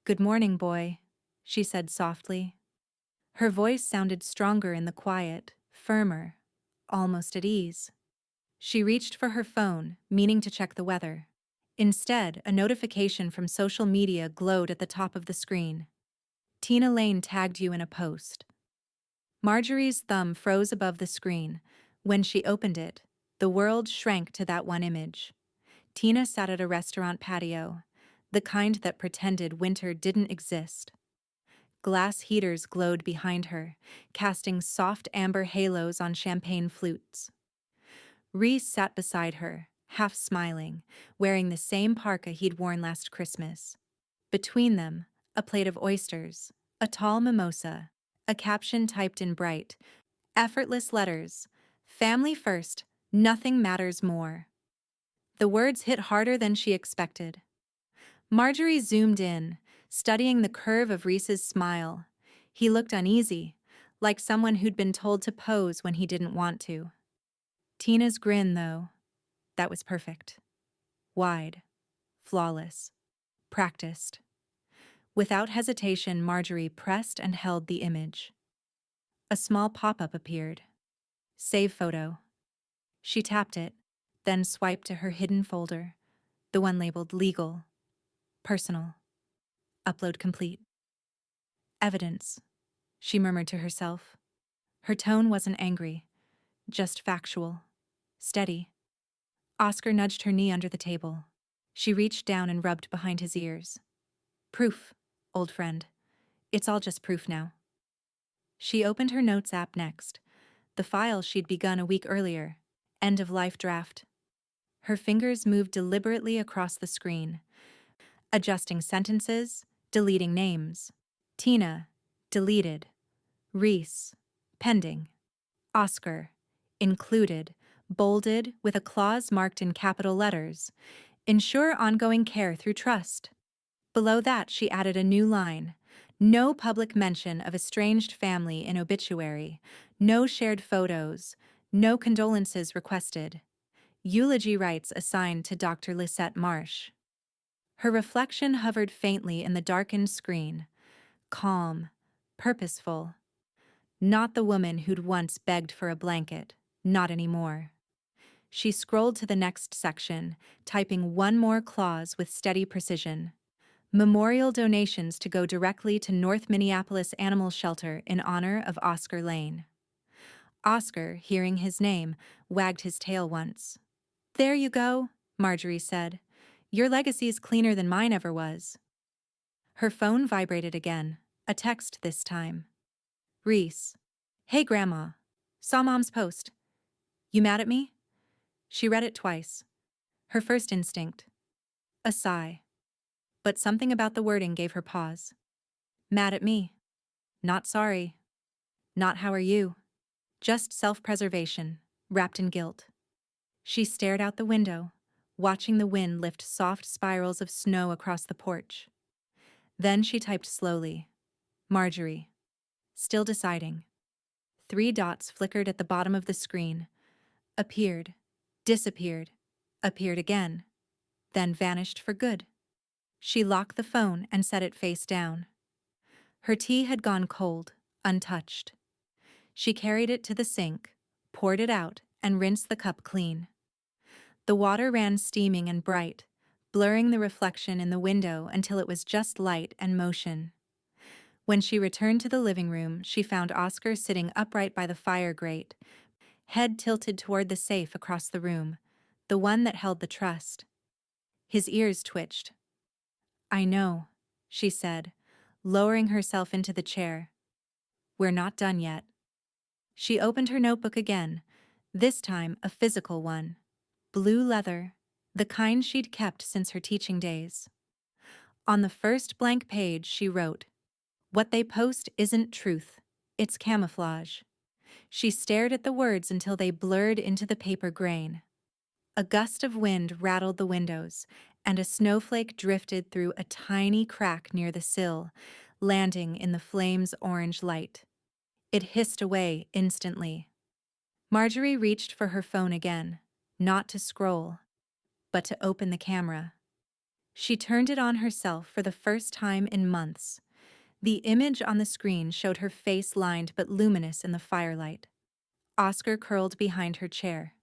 A: Good morning, boy, she said softly. Her voice sounded stronger in the quiet, firmer, almost at ease. She reached for her phone, meaning to check the weather. Instead, a notification from social media glowed at the top of the screen. Tina Lane tagged you in a post. Marjorie's thumb froze above the screen. When she opened it, the world shrank to that one image. Tina sat at a restaurant patio, the kind that pretended winter didn't exist. Glass heaters glowed behind her, casting soft amber halos on champagne flutes. Reese sat beside her, half smiling, wearing the same parka he'd worn last Christmas. Between them, a plate of oysters, a tall mimosa, a caption typed in bright, Effortless letters. Family first. Nothing matters more. The words hit harder than she expected. Marjorie zoomed in, studying the curve of Reese's smile. He looked uneasy, like someone who'd been told to pose when he didn't want to. Tina's grin, though, that was perfect. Wide, flawless, practiced. Without hesitation, Marjorie pressed and held the image. A small pop-up appeared. Save photo. She tapped it, then swiped to her hidden folder, the one labeled Legal, Personal, Upload Complete. Evidence, she murmured to herself. Her tone wasn't angry, just factual, steady. Oscar nudged her knee under the table. She reached down and rubbed behind his ears. Proof, old friend. It's all just proof now. She opened her notes app next, the file she'd begun a week earlier, end-of-life draft. Her fingers moved deliberately across the screen, adjusting sentences, deleting names. Tina, deleted. Reese, pending. Oscar, included, bolded with a clause marked in capital letters. Ensure ongoing care through trust. Below that, she added a new line. No public mention of estranged family in obituary. No shared photos. No condolences requested. Eulogy rights assigned to Dr. Lisette Marsh. Her reflection hovered faintly in the darkened screen. Calm, purposeful. Not the woman who'd once begged for a blanket, not anymore. She scrolled to the next section, typing one more clause with steady precision. Memorial donations to go directly to North Minneapolis Animal Shelter in honor of Oscar Lane. Oscar, hearing his name, wagged his tail once. There you go, Marjorie said. Your legacy's cleaner than mine ever was. Her phone vibrated again, a text this time. Reese. Hey, Grandma. Saw Mom's post. You mad at me? She read it twice. Her first instinct. A sigh. But something about the wording gave her pause. Mad at me. Not sorry. Not how are you. Just self-preservation, wrapped in guilt. She stared out the window, watching the wind lift soft spirals of snow across the porch. Then she typed slowly. Marjorie. Still deciding. 3 dots flickered at the bottom of the screen. Appeared. Disappeared. Appeared again. Then vanished for good. She locked the phone and set it face down. Her tea had gone cold, untouched. She carried it to the sink, poured it out, and rinsed the cup clean. The water ran steaming and bright, blurring the reflection in the window until it was just light and motion. When she returned to the living room, she found Oscar sitting upright by the fire grate, head tilted toward the safe across the room, the one that held the trust. His ears twitched. I know, she said, lowering herself into the chair. We're not done yet. She opened her notebook again, this time a physical one. Blue leather, the kind she'd kept since her teaching days. On the first blank page, she wrote, What they post isn't truth, it's camouflage. She stared at the words until they blurred into the paper grain. A gust of wind rattled the windows, and a snowflake drifted through a tiny crack near the sill, landing in the flame's orange light. It hissed away instantly. Marjorie reached for her phone again, not to scroll, but to open the camera. She turned it on herself for the first time in months. The image on the screen showed her face lined but luminous in the firelight. Oscar curled behind her chair.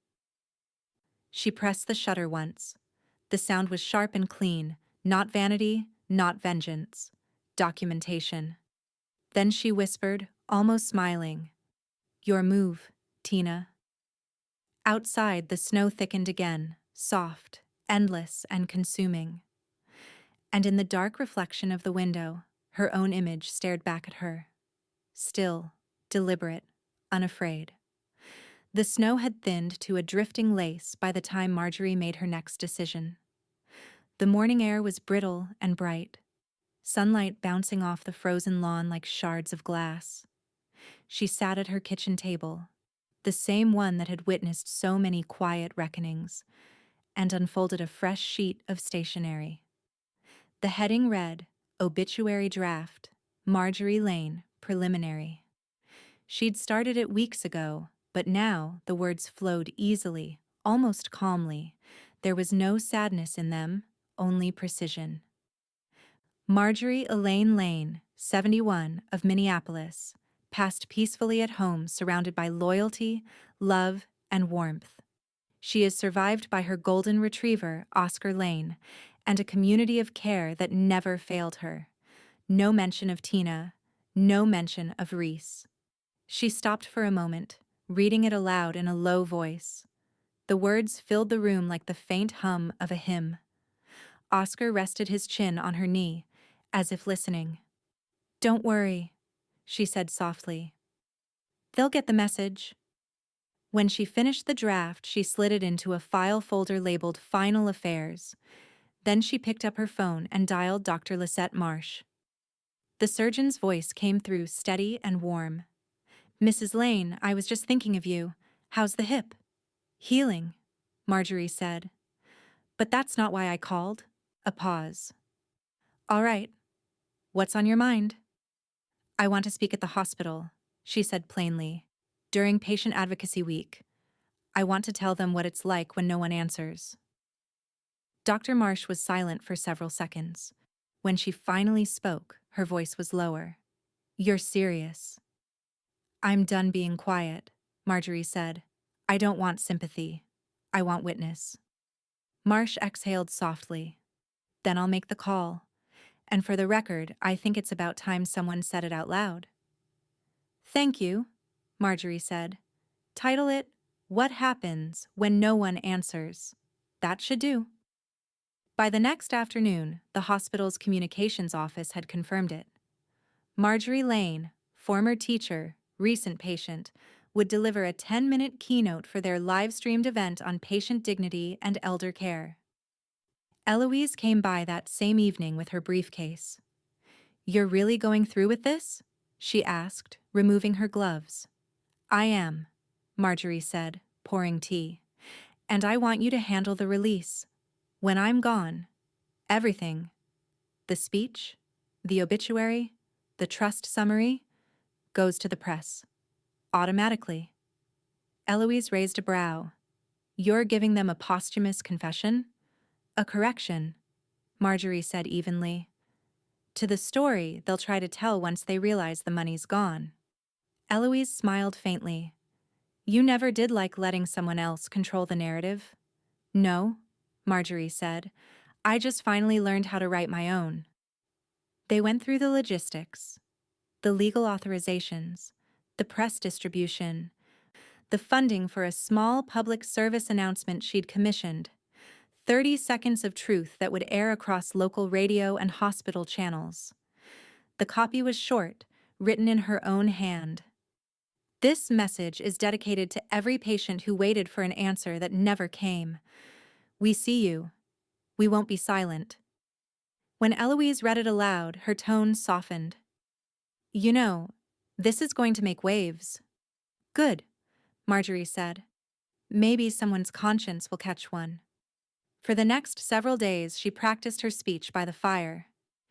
A: She pressed the shutter once. The sound was sharp and clean, not vanity, not vengeance. Documentation. Then she whispered, almost smiling, Your move, Tina. Outside, the snow thickened again, soft, endless, and consuming. And in the dark reflection of the window, her own image stared back at her. Still, deliberate, unafraid. The snow had thinned to a drifting lace by the time Marjorie made her next decision. The morning air was brittle and bright, sunlight bouncing off the frozen lawn like shards of glass. She sat at her kitchen table, the same one that had witnessed so many quiet reckonings, and unfolded a fresh sheet of stationery. The heading read, Obituary Draft, Marjorie Lane, Preliminary. She'd started it weeks ago, but now the words flowed easily, almost calmly. There was no sadness in them, only precision. Marjorie Elaine Lane, 71, of Minneapolis, passed peacefully at home surrounded by loyalty, love, and warmth. She is survived by her golden retriever, Oscar Lane, and a community of care that never failed her. No mention of Tina, no mention of Reese. She stopped for a moment, reading it aloud in a low voice. The words filled the room like the faint hum of a hymn. Oscar rested his chin on her knee, as if listening. "Don't worry," she said softly. "They'll get the message." When she finished the draft, she slid it into a file folder labeled Final Affairs. Then she picked up her phone and dialed Dr. Lisette Marsh. The surgeon's voice came through steady and warm. "Mrs. Lane, I was just thinking of you. How's the hip?" "Healing," Marjorie said. "But that's not why I called." A pause. "All right. What's on your mind?" "I want to speak at the hospital," she said plainly. "During Patient Advocacy Week. I want to tell them what it's like when no one answers." Dr. Marsh was silent for several seconds. When she finally spoke, her voice was lower. "You're serious." "I'm done being quiet," Marjorie said. "I don't want sympathy. I want witness." Marsh exhaled softly. "Then I'll make the call. And for the record, I think it's about time someone said it out loud." "Thank you," Marjorie said. "Title it, What Happens When No One Answers. That should do." By the next afternoon, the hospital's communications office had confirmed it. Marjorie Lane, former teacher, recent patient, would deliver a 10-minute keynote for their live-streamed event on patient dignity and elder care. Eloise came by that same evening with her briefcase. "You're really going through with this?" she asked, removing her gloves. "I am," Marjorie said, pouring tea. "And I want you to handle the release. When I'm gone, everything, the speech, the obituary, the trust summary, goes to the press. Automatically." Eloise raised a brow. "You're giving them a posthumous confession?" "A correction," Marjorie said evenly. "To the story they'll try to tell once they realize the money's gone." Eloise smiled faintly. "You never did like letting someone else control the narrative?" "No," Marjorie said. "I just finally learned how to write my own." They went through the logistics, the legal authorizations, the press distribution, the funding for a small public service announcement she'd commissioned, 30 seconds of truth that would air across local radio and hospital channels. The copy was short, written in her own hand. "This message is dedicated to every patient who waited for an answer that never came. We see you. We won't be silent." When Eloise read it aloud, her tone softened. "You know, this is going to make waves." "Good," Marjorie said. "Maybe someone's conscience will catch one." For the next several days, she practiced her speech by the fire.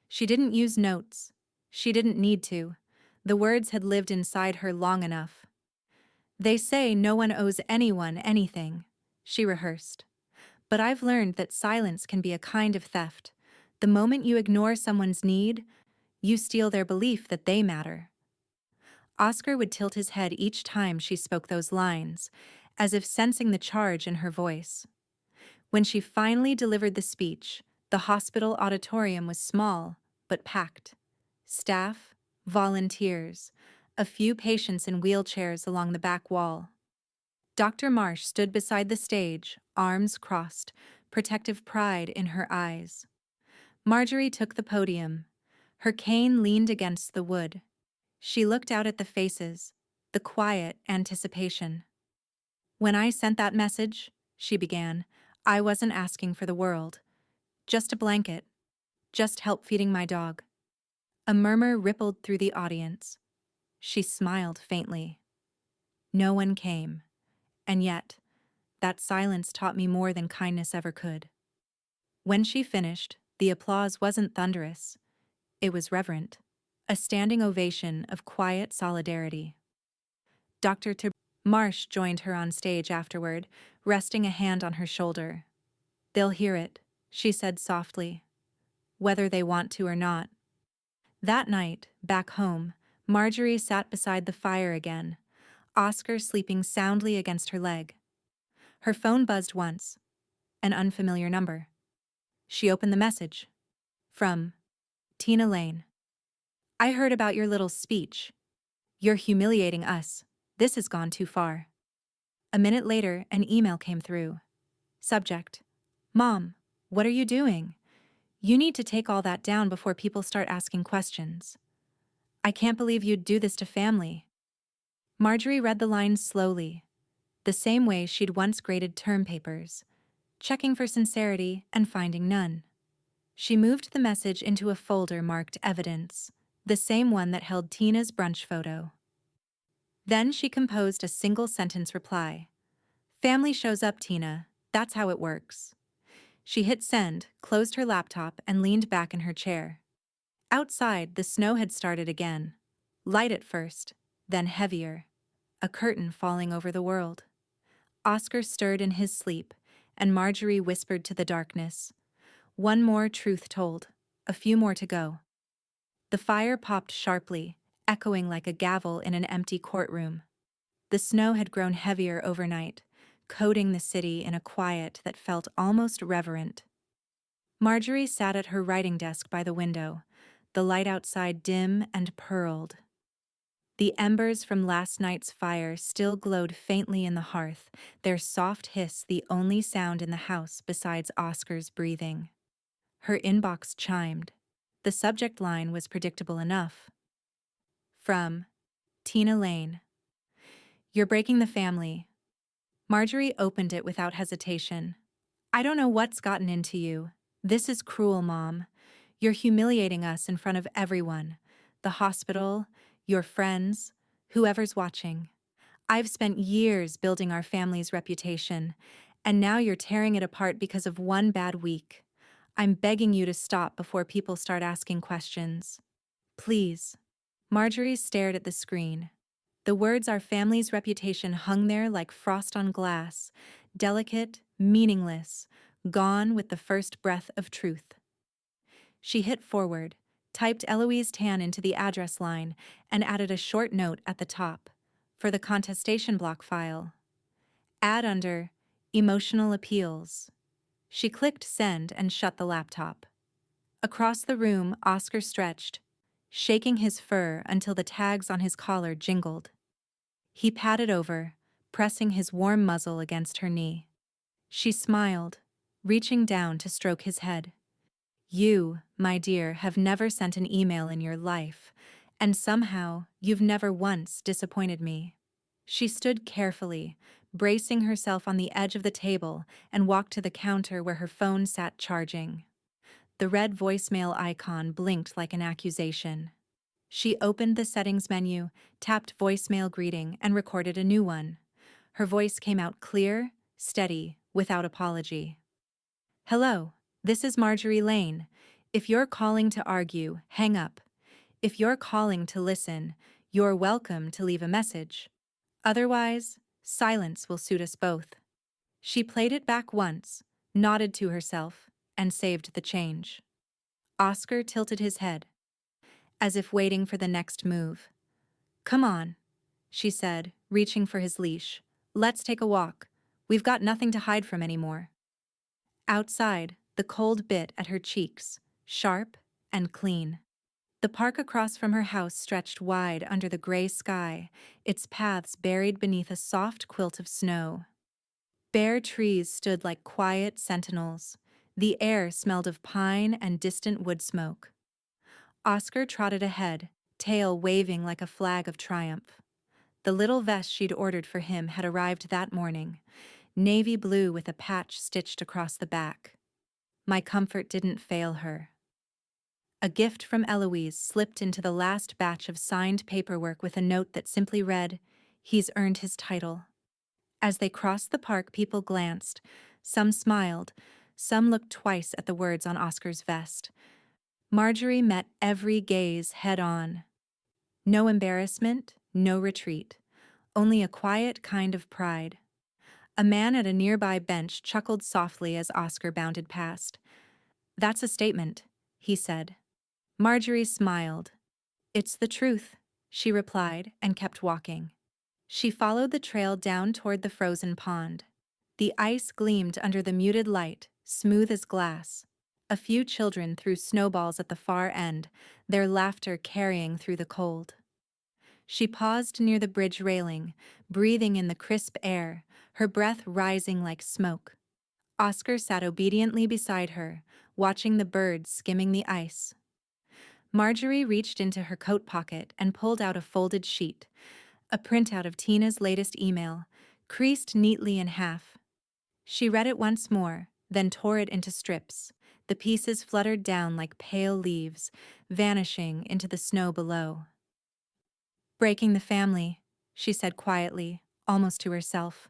A: She didn't use notes. She didn't need to. The words had lived inside her long enough. "They say no one owes anyone anything," she rehearsed. "But I've learned that silence can be a kind of theft. The moment you ignore someone's need, you steal their belief that they matter." Oscar would tilt his head each time she spoke those lines, as if sensing the charge in her voice. When she finally delivered the speech, the hospital auditorium was small, but packed. Staff, volunteers, a few patients in wheelchairs along the back wall. Dr. Marsh stood beside the stage, arms crossed, protective pride in her eyes. Marjorie took the podium. Her cane leaned against the wood. She looked out at the faces, the quiet anticipation. "When I sent that message," she began, "I wasn't asking for the world. Just a blanket. Just help feeding my dog." A murmur rippled through the audience. She smiled faintly. No one came, and yet, that silence taught me more than kindness ever could. When she finished, the applause wasn't thunderous, it was reverent. A standing ovation of quiet solidarity. Dr. Marsh joined her on stage afterward, resting a hand on her shoulder. "They'll hear it," she said softly, "whether they want to or not." That night, back home, Marjorie sat beside the fire again, Oscar sleeping soundly against her leg. Her phone buzzed once, an unfamiliar number. She opened the message. From Tina Lane. "I heard about your little speech. You're humiliating us. This has gone too far." A minute later, an email came through. Subject: "Mom, what are you doing? You need to take all that down before people start asking questions. I can't believe you'd do this to family." Marjorie read the lines slowly, the same way she'd once graded term papers, checking for sincerity and finding none. She moved the message into a folder marked Evidence, the same one that held Tina's brunch photo. Then she composed a single-sentence reply. "Family shows up, Tina. That's how it works." She hit send, closed her laptop, and leaned back in her chair. Outside, the snow had started again. Light at first, then heavier. A curtain falling over the world. Oscar stirred in his sleep, and Marjorie whispered to the darkness. One more truth told, a few more to go. The fire popped sharply, echoing like a gavel in an empty courtroom. The snow had grown heavier overnight, coating the city in a quiet that felt almost reverent. Marjorie sat at her writing desk by the window, the light outside dim and pearled. The embers from last night's fire still glowed faintly in the hearth, their soft hiss the only sound in the house besides Oscar's breathing. Her inbox chimed. The subject line was predictable enough. From Tina Lane. "You're breaking the family." Marjorie opened it without hesitation. "I don't know what's gotten into you. This is cruel, Mom. You're humiliating us in front of everyone. The hospital, your friends, whoever's watching. I've spent years building our family's reputation, and now you're tearing it apart because of one bad week. I'm begging you to stop before people start asking questions. Please." Marjorie stared at the screen. The words "our family's reputation" hung there like frost on glass, delicate, meaningless, gone with the first breath of truth. She hit forward, typed Eloise Tan into the address line, and added a short note at the top, for the contestation block file. Add under Emotional Appeals. She clicked send and shut the laptop. Across the room, Oscar stretched, shaking his fur until the tags on his collar jingled. He patted over, pressing his warm muzzle against her knee. She smiled, reaching down to stroke his head. "You, my dear, have never sent an email in your life, and somehow you've never once disappointed me." She stood carefully, bracing herself on the edge of the table, and walked to the counter where her phone sat charging. The red voicemail icon blinked like an accusation. She opened the settings menu, tapped voicemail greeting, and recorded a new one. Her voice came out clear, steady, without apology. "Hello, this is Marjorie Lane. If you're calling to argue, hang up. If you're calling to listen, you're welcome to leave a message. Otherwise, silence will suit us both." She played it back once, nodded to herself, and saved the change. Oscar tilted his head, as if waiting for the next move. "Come on," she said, reaching for his leash. "Let's take a walk. We've got nothing to hide from anymore." Outside, the cold bit at her cheeks, sharp and clean. The park across from her house stretched wide under the gray sky, its paths buried beneath a soft quilt of snow. Bare trees stood like quiet sentinels. The air smelled of pine and distant wood smoke. Oscar trotted ahead, tail waving like a flag of triumph. The little vest she'd ordered for him had arrived that morning, navy blue with a patch stitched across the back. My comfort didn't fail her. A gift from Eloise slipped into the last batch of signed paperwork with a note that simply read, "He's earned his title." As they crossed the park, people glanced. Some smiled. Some looked twice at the words on Oscar's vest. Marjorie met every gaze head-on. No embarrassment, no retreat. Only a quiet kind of pride. A man at a nearby bench chuckled softly as Oscar bounded past. "That's a statement," he said. Marjorie smiled. "It's the truth," she replied and kept walking. She followed the trail down toward the frozen pond. The ice gleamed under the muted light, smooth as glass. A few children threw snowballs at the far end, their laughter carrying through the cold. She paused near the bridge railing, breathing in the crisp air, her breath rising like smoke. Oscar sat obediently beside her, watching the birds skimming the ice. Marjorie reached into her coat pocket and pulled out a folded sheet, a printout of Tina's latest email, creased neatly in half. She read it once more, then tore it into strips. The pieces fluttered down like pale leaves, vanishing into the snow below. "Breaking the family," she said quietly, almost to herself.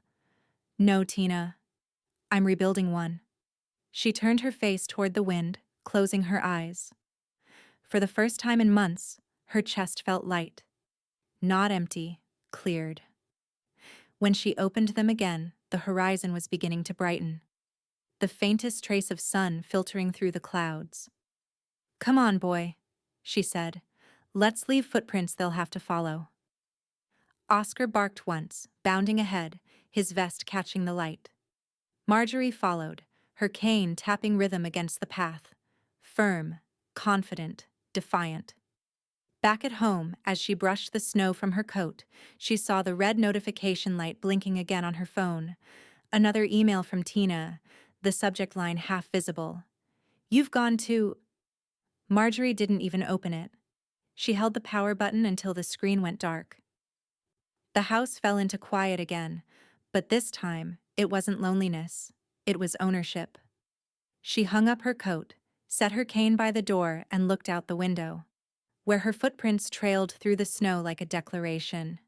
A: "No, Tina. I'm rebuilding one." She turned her face toward the wind, closing her eyes. For the first time in months, her chest felt light. Not empty, cleared. When she opened them again, the horizon was beginning to brighten. The faintest trace of sun filtering through the clouds. "Come on, boy," she said. "Let's leave footprints they'll have to follow." Oscar barked once, bounding ahead, his vest catching the light. Marjorie followed, her cane tapping rhythm against the path. Firm, confident, defiant. Back at home, as she brushed the snow from her coat, she saw the red notification light blinking again on her phone. Another email from Tina, the subject line half visible. "You've gone to..." Marjorie didn't even open it. She held the power button until the screen went dark. The house fell into quiet again, but this time, it wasn't loneliness. It was ownership. She hung up her coat, set her cane by the door, and looked out the window, where her footprints trailed through the snow like a declaration.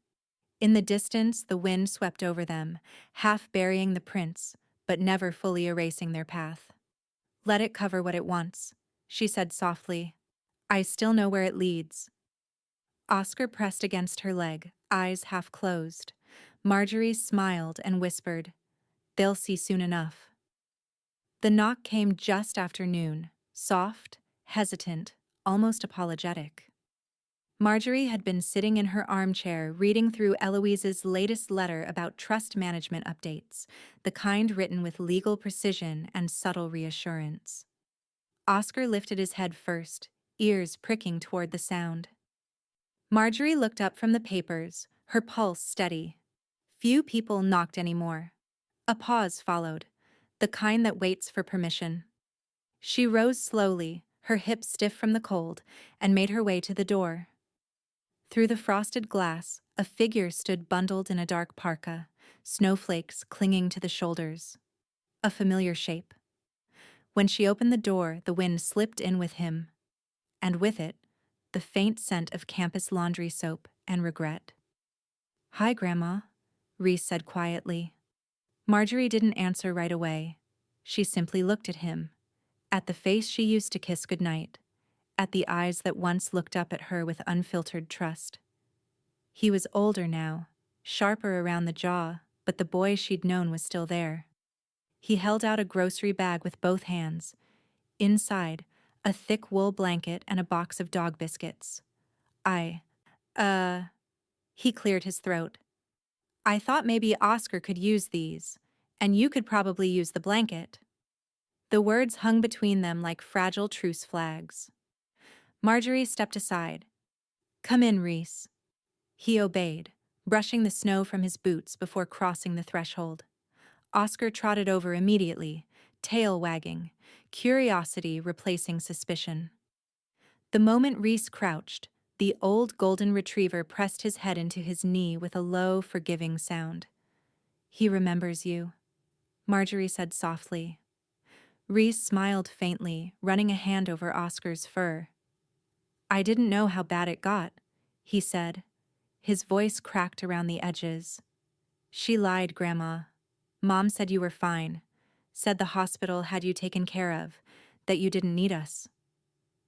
A: In the distance, the wind swept over them, half burying the prints, but never fully erasing their path. "Let it cover what it wants," she said softly. "I still know where it leads." Oscar pressed against her leg, eyes half closed. Marjorie smiled and whispered, "They'll see soon enough." The knock came just after noon, soft, hesitant, almost apologetic. Marjorie had been sitting in her armchair reading through Eloise's latest letter about trust management updates, the kind written with legal precision and subtle reassurance. Oscar lifted his head first, ears pricking toward the sound. Marjorie looked up from the papers, her pulse steady. Few people knocked anymore. A pause followed, the kind that waits for permission. She rose slowly, her hips stiff from the cold, and made her way to the door. Through the frosted glass, a figure stood bundled in a dark parka, snowflakes clinging to the shoulders. A familiar shape. When she opened the door, the wind slipped in with him, and with it, the faint scent of campus laundry soap and regret. "Hi, Grandma," Reese said quietly. Marjorie didn't answer right away. She simply looked at him, at the face she used to kiss goodnight, at the eyes that once looked up at her with unfiltered trust. He was older now, sharper around the jaw, but the boy she'd known was still there. He held out a grocery bag with both hands. Inside, a thick wool blanket and a box of dog biscuits. He cleared his throat. "I thought maybe Oscar could use these, and you could probably use the blanket." The words hung between them like fragile truce flags. Marjorie stepped aside. "Come in, Reese." He obeyed, brushing the snow from his boots before crossing the threshold. Oscar trotted over immediately, tail wagging, curiosity replacing suspicion. The moment Reese crouched, the old golden retriever pressed his head into his knee with a low, forgiving sound. "He remembers you," Marjorie said softly. Reese smiled faintly, running a hand over Oscar's fur. I didn't know how bad it got, he said. His voice cracked around the edges. She lied, Grandma. Mom said you were fine. Said the hospital had you taken care of, that you didn't need us.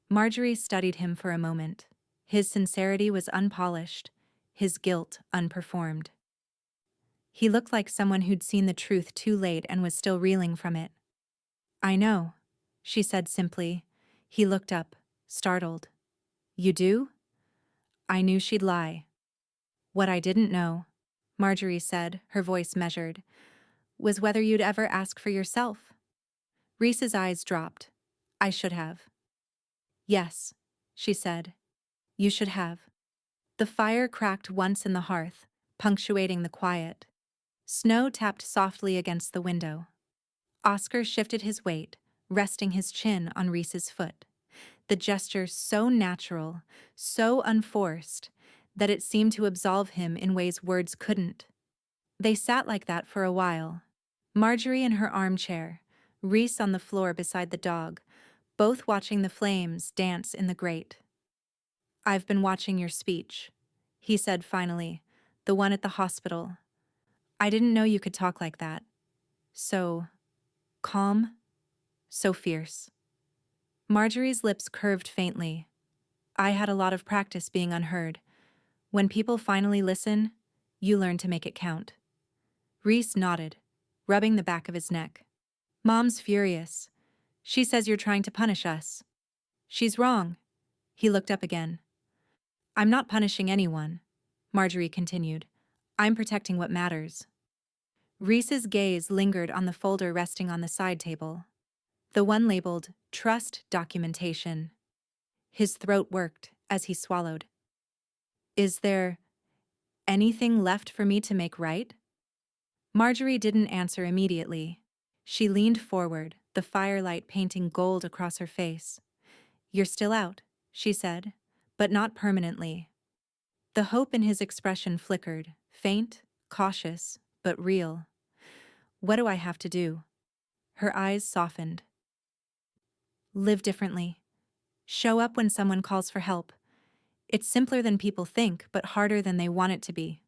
A: Marjorie studied him for a moment. His sincerity was unpolished, his guilt unperformed. He looked like someone who'd seen the truth too late and was still reeling from it. I know, she said simply. He looked up, startled. You do? I knew she'd lie. What I didn't know, Marjorie said, her voice measured, was whether you'd ever ask for yourself. Reese's eyes dropped. I should have. Yes, she said. You should have. The fire cracked once in the hearth, punctuating the quiet. Snow tapped softly against the window. Oscar shifted his weight, resting his chin on Reese's foot. The gesture so natural, so unforced, that it seemed to absolve him in ways words couldn't. They sat like that for a while. Marjorie in her armchair, Reese on the floor beside the dog, both watching the flames dance in the grate. I've been watching your speech, he said finally, the one at the hospital. I didn't know you could talk like that. So calm, so fierce. Marjorie's lips curved faintly. I had a lot of practice being unheard. When people finally listen, you learn to make it count. Reese nodded, rubbing the back of his neck. Mom's furious. She says you're trying to punish us. She's wrong. He looked up again. I'm not punishing anyone, Marjorie continued. I'm protecting what matters. Reese's gaze lingered on the folder resting on the side table. The one labeled Trust Documentation. His throat worked as he swallowed. Is there anything left for me to make right? Marjorie didn't answer immediately. She leaned forward, the firelight painting gold across her face. You're still out, she said, but not permanently. The hope in his expression flickered, faint, cautious, but real. What do I have to do? Her eyes softened. Live differently. Show up when someone calls for help. It's simpler than people think, but harder than they want it to be.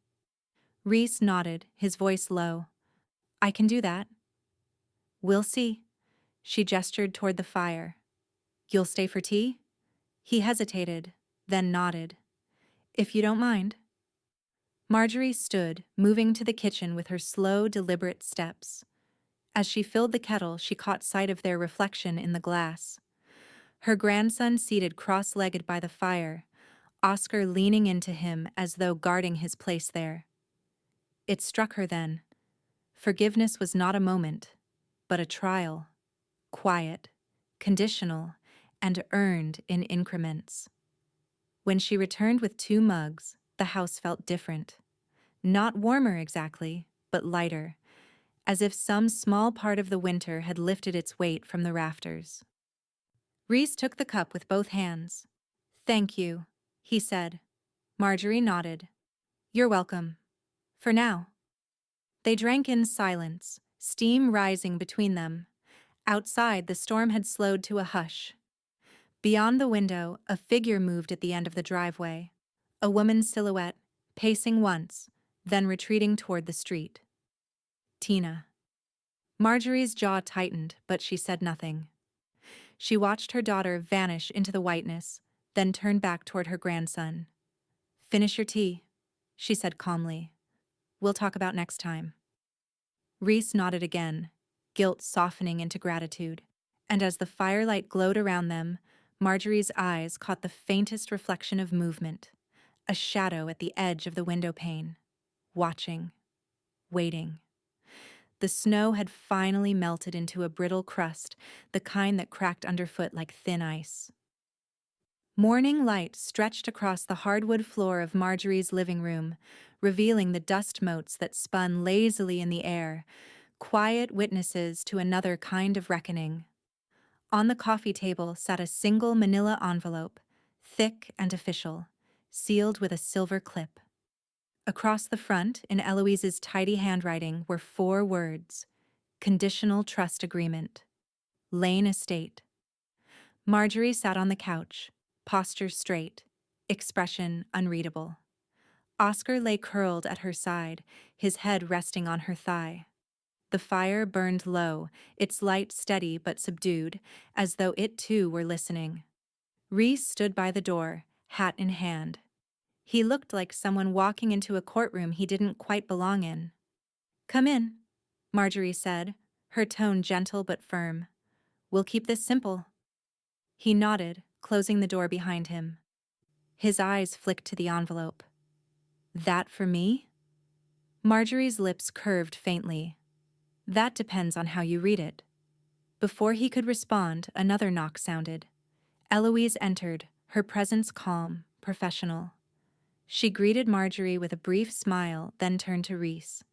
A: Reese nodded, his voice low. I can do that. We'll see. She gestured toward the fire. You'll stay for tea? He hesitated, then nodded. If you don't mind. Marjorie stood, moving to the kitchen with her slow, deliberate steps. As she filled the kettle, she caught sight of their reflection in the glass. Her grandson seated cross-legged by the fire, Oscar leaning into him as though guarding his place there. It struck her then. Forgiveness was not a moment, but a trial. Quiet, conditional, and earned in increments. When she returned with 2 mugs, the house felt different. Not warmer exactly, but lighter, as if some small part of the winter had lifted its weight from the rafters. Reese took the cup with both hands. Thank you, he said. Marjorie nodded. You're welcome. For now. They drank in silence, steam rising between them. Outside, the storm had slowed to a hush. Beyond the window, a figure moved at the end of the driveway. A woman's silhouette, pacing once, then retreating toward the street. Tina. Marjorie's jaw tightened, but she said nothing. She watched her daughter vanish into the whiteness, then turned back toward her grandson. Finish your tea, she said calmly. We'll talk about next time. Reese nodded again, guilt softening into gratitude, and as the firelight glowed around them, Marjorie's eyes caught the faintest reflection of movement, a shadow at the edge of the window pane, watching, waiting. The snow had finally melted into a brittle crust, the kind that cracked underfoot like thin ice. Morning light stretched across the hardwood floor of Marjorie's living room, revealing the dust motes that spun lazily in the air, quiet witnesses to another kind of reckoning. On the coffee table sat a single manila envelope, thick and official, sealed with a silver clip. Across the front, in Eloise's tidy handwriting, were 4 words: Conditional Trust Agreement. Lane Estate. Marjorie sat on the couch, posture straight, expression unreadable. Oscar lay curled at her side, his head resting on her thigh. The fire burned low, its light steady but subdued, as though it too were listening. Reese stood by the door, hat in hand. He looked like someone walking into a courtroom he didn't quite belong in. "Come in," Marjorie said, her tone gentle but firm. "We'll keep this simple." He nodded, closing the door behind him. His eyes flicked to the envelope. "That for me?" Marjorie's lips curved faintly. "That depends on how you read it." Before he could respond, another knock sounded. Eloise entered, her presence calm, professional. She greeted Marjorie with a brief smile, then turned to Reese.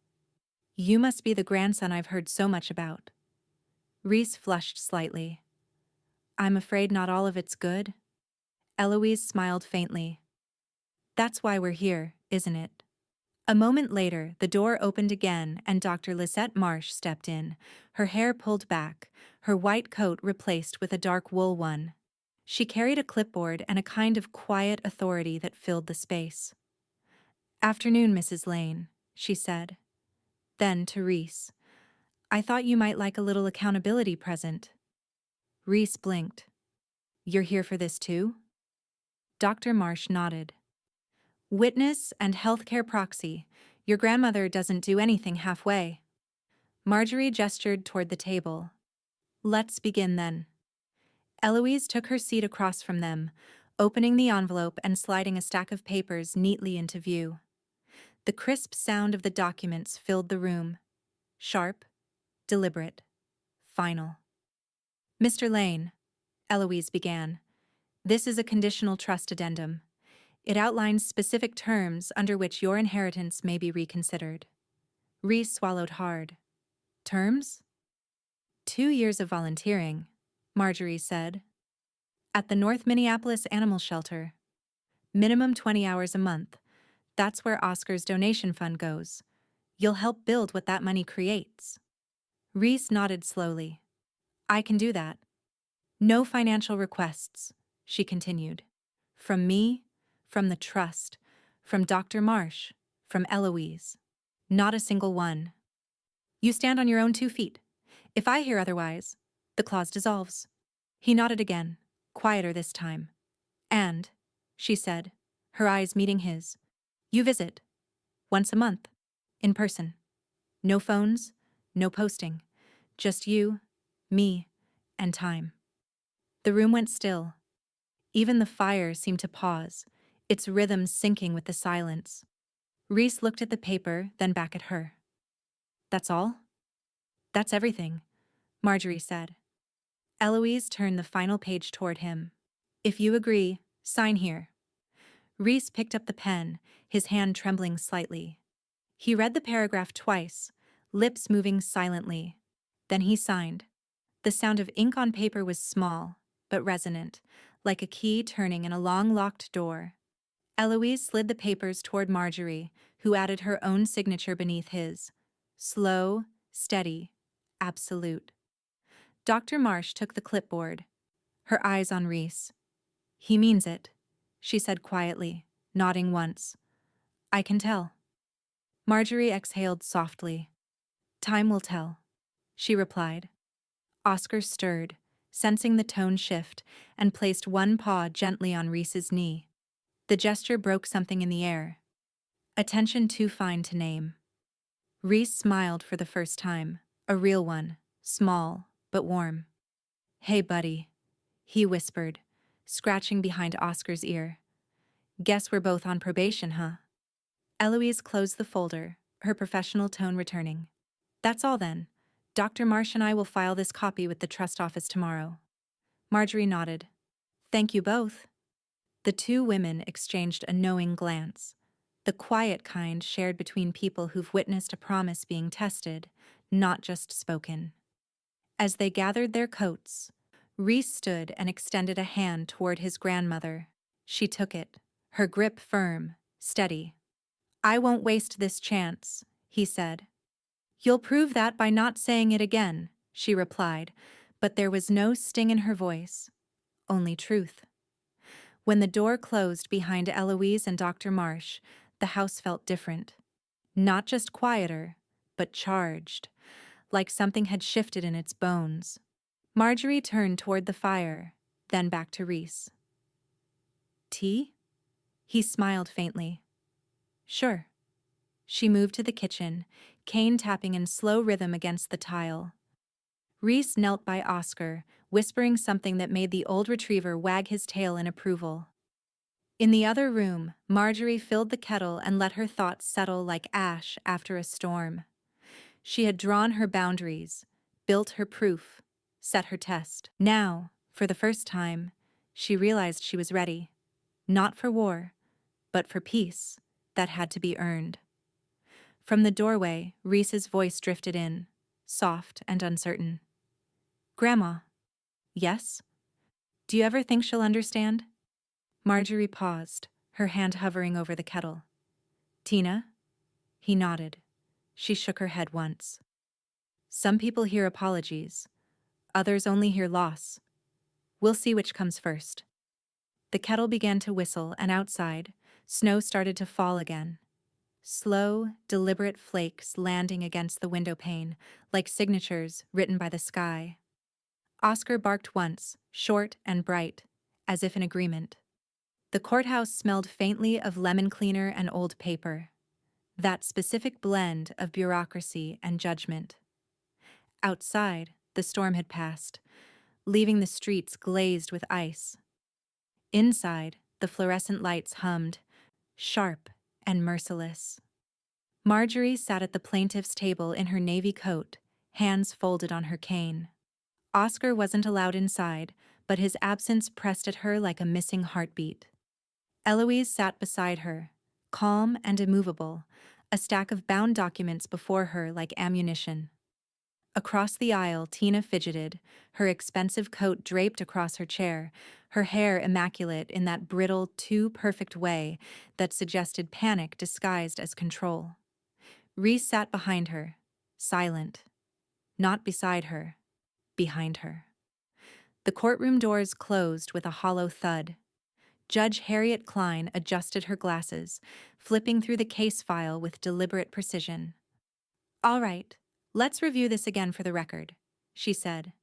A: "You must be the grandson I've heard so much about." Reese flushed slightly. "I'm afraid not all of it's good." Eloise smiled faintly. "That's why we're here, isn't it?" A moment later, the door opened again and Dr. Lisette Marsh stepped in, her hair pulled back, her white coat replaced with a dark wool one. She carried a clipboard and a kind of quiet authority that filled the space. "Afternoon, Mrs. Lane," she said. Then to Reese, "I thought you might like a little accountability present." Reese blinked. "You're here for this too?" Dr. Marsh nodded. "Witness and healthcare proxy. Your grandmother doesn't do anything halfway." Marjorie gestured toward the table. "Let's begin then." Eloise took her seat across from them, opening the envelope and sliding a stack of papers neatly into view. The crisp sound of the documents filled the room. Sharp, deliberate, final. "Mr. Lane," Eloise began, "this is a conditional trust addendum. It outlines specific terms under which your inheritance may be reconsidered." Reese swallowed hard. "Terms?" "2 years of volunteering," Marjorie said. "At the North Minneapolis Animal Shelter. Minimum 20 hours a month. That's where Oscar's donation fund goes. You'll help build what that money creates." Reese nodded slowly. "I can do that." "No financial requests," she continued. "From me, from the trust, from Dr. Marsh, from Eloise. Not a single one. You stand on your own 2 feet. If I hear otherwise, the clause dissolves." He nodded again, quieter this time. "And," she said, her eyes meeting his, "you visit. Once a month. In person. No phones, no posting. Just you, me, and time." The room went still. Even the fire seemed to pause, its rhythm syncing with the silence. Reese looked at the paper, then back at her. "That's all?" "That's everything," Marjorie said. Eloise turned the final page toward him. "If you agree, sign here." Reese picked up the pen, his hand trembling slightly. He read the paragraph twice, lips moving silently. Then he signed. The sound of ink on paper was small, but resonant, like a key turning in a long-locked door. Eloise slid the papers toward Marjorie, who added her own signature beneath his. Slow, steady, absolute. Dr. Marsh took the clipboard, her eyes on Reese. "He means it," she said quietly, nodding once. "I can tell." Marjorie exhaled softly. "Time will tell," she replied. Oscar stirred, sensing the tone shift, and placed one paw gently on Reese's knee. The gesture broke something in the air. A tension too fine to name. Reese smiled for the first time, a real one, small, but warm. "Hey, buddy," he whispered, scratching behind Oscar's ear. "Guess we're both on probation, huh?" Eloise closed the folder, her professional tone returning. "That's all then. Dr. Marsh and I will file this copy with the trust office tomorrow." Marjorie nodded. "Thank you both." The two women exchanged a knowing glance, the quiet kind shared between people who've witnessed a promise being tested, not just spoken. As they gathered their coats, Reese stood and extended a hand toward his grandmother. She took it, her grip firm, steady. "I won't waste this chance," he said. "You'll prove that by not saying it again," she replied, but there was no sting in her voice, only truth. When the door closed behind Eloise and Dr. Marsh, the house felt different. Not just quieter, but charged, like something had shifted in its bones. Marjorie turned toward the fire, then back to Reese. Tea? He smiled faintly. Sure. She moved to the kitchen, cane tapping in slow rhythm against the tile. Reese knelt by Oscar, whispering something that made the old retriever wag his tail in approval. In the other room, Marjorie filled the kettle and let her thoughts settle like ash after a storm. She had drawn her boundaries, built her proof, set her test. Now, for the first time, she realized she was ready. Not for war, but for peace that had to be earned. From the doorway, Reese's voice drifted in, soft and uncertain. Grandma. Yes? Do you ever think she'll understand? Marjorie paused, her hand hovering over the kettle. Tina? He nodded. She shook her head once. Some people hear apologies. Others only hear loss. We'll see which comes first. The kettle began to whistle, and outside, snow started to fall again. Slow, deliberate flakes landing against the window pane, like signatures written by the sky. Oscar barked once, short and bright, as if in agreement. The courthouse smelled faintly of lemon cleaner and old paper. That specific blend of bureaucracy and judgment. Outside, the storm had passed, leaving the streets glazed with ice. Inside, the fluorescent lights hummed, sharp and merciless. Marjorie sat at the plaintiff's table in her navy coat, hands folded on her cane. Oscar wasn't allowed inside, but his absence pressed at her like a missing heartbeat. Eloise sat beside her, calm and immovable, a stack of bound documents before her like ammunition. Across the aisle, Tina fidgeted, her expensive coat draped across her chair, her hair immaculate in that brittle, too-perfect way that suggested panic disguised as control. Reese sat behind her, silent. Not beside her, behind her. The courtroom doors closed with a hollow thud. Judge Harriet Klein adjusted her glasses, flipping through the case file with deliberate precision. All right, let's review this again for the record, she said.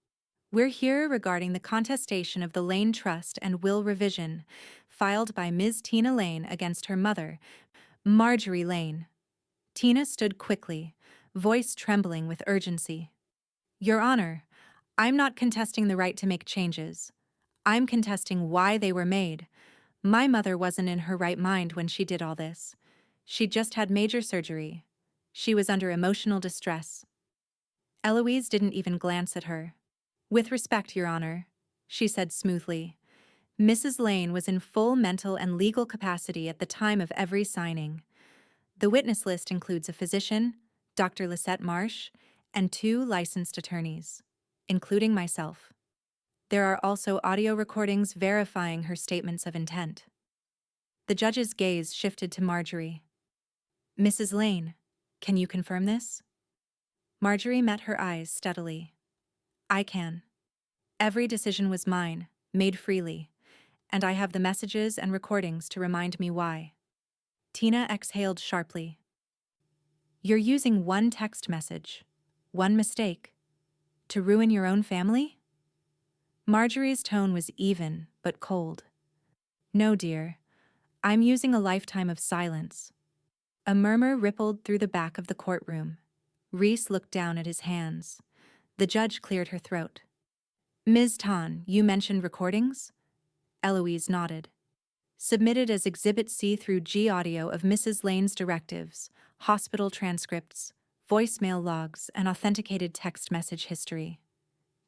A: We're here regarding the contestation of the Lane Trust and will revision, filed by Ms. Tina Lane against her mother, Marjorie Lane. Tina stood quickly, voice trembling with urgency. Your Honor, I'm not contesting the right to make changes. I'm contesting why they were made. My mother wasn't in her right mind when she did all this. She'd just had major surgery. She was under emotional distress. Eloise didn't even glance at her. With respect, Your Honor, she said smoothly. Mrs. Lane was in full mental and legal capacity at the time of every signing. The witness list includes a physician, Dr. Lisette Marsh, and 2 licensed attorneys, including myself. There are also audio recordings verifying her statements of intent. The judge's gaze shifted to Marjorie. Mrs. Lane, can you confirm this? Marjorie met her eyes steadily. I can. Every decision was mine, made freely, and I have the messages and recordings to remind me why. Tina exhaled sharply. You're using one text message, one mistake, to ruin your own family? Marjorie's tone was even, but cold. No, dear. I'm using a lifetime of silence. A murmur rippled through the back of the courtroom. Reese looked down at his hands. The judge cleared her throat. Ms. Tan, you mentioned recordings? Eloise nodded. Submitted as Exhibit C through G audio of Mrs. Lane's directives, hospital transcripts, voicemail logs, and authenticated text message history.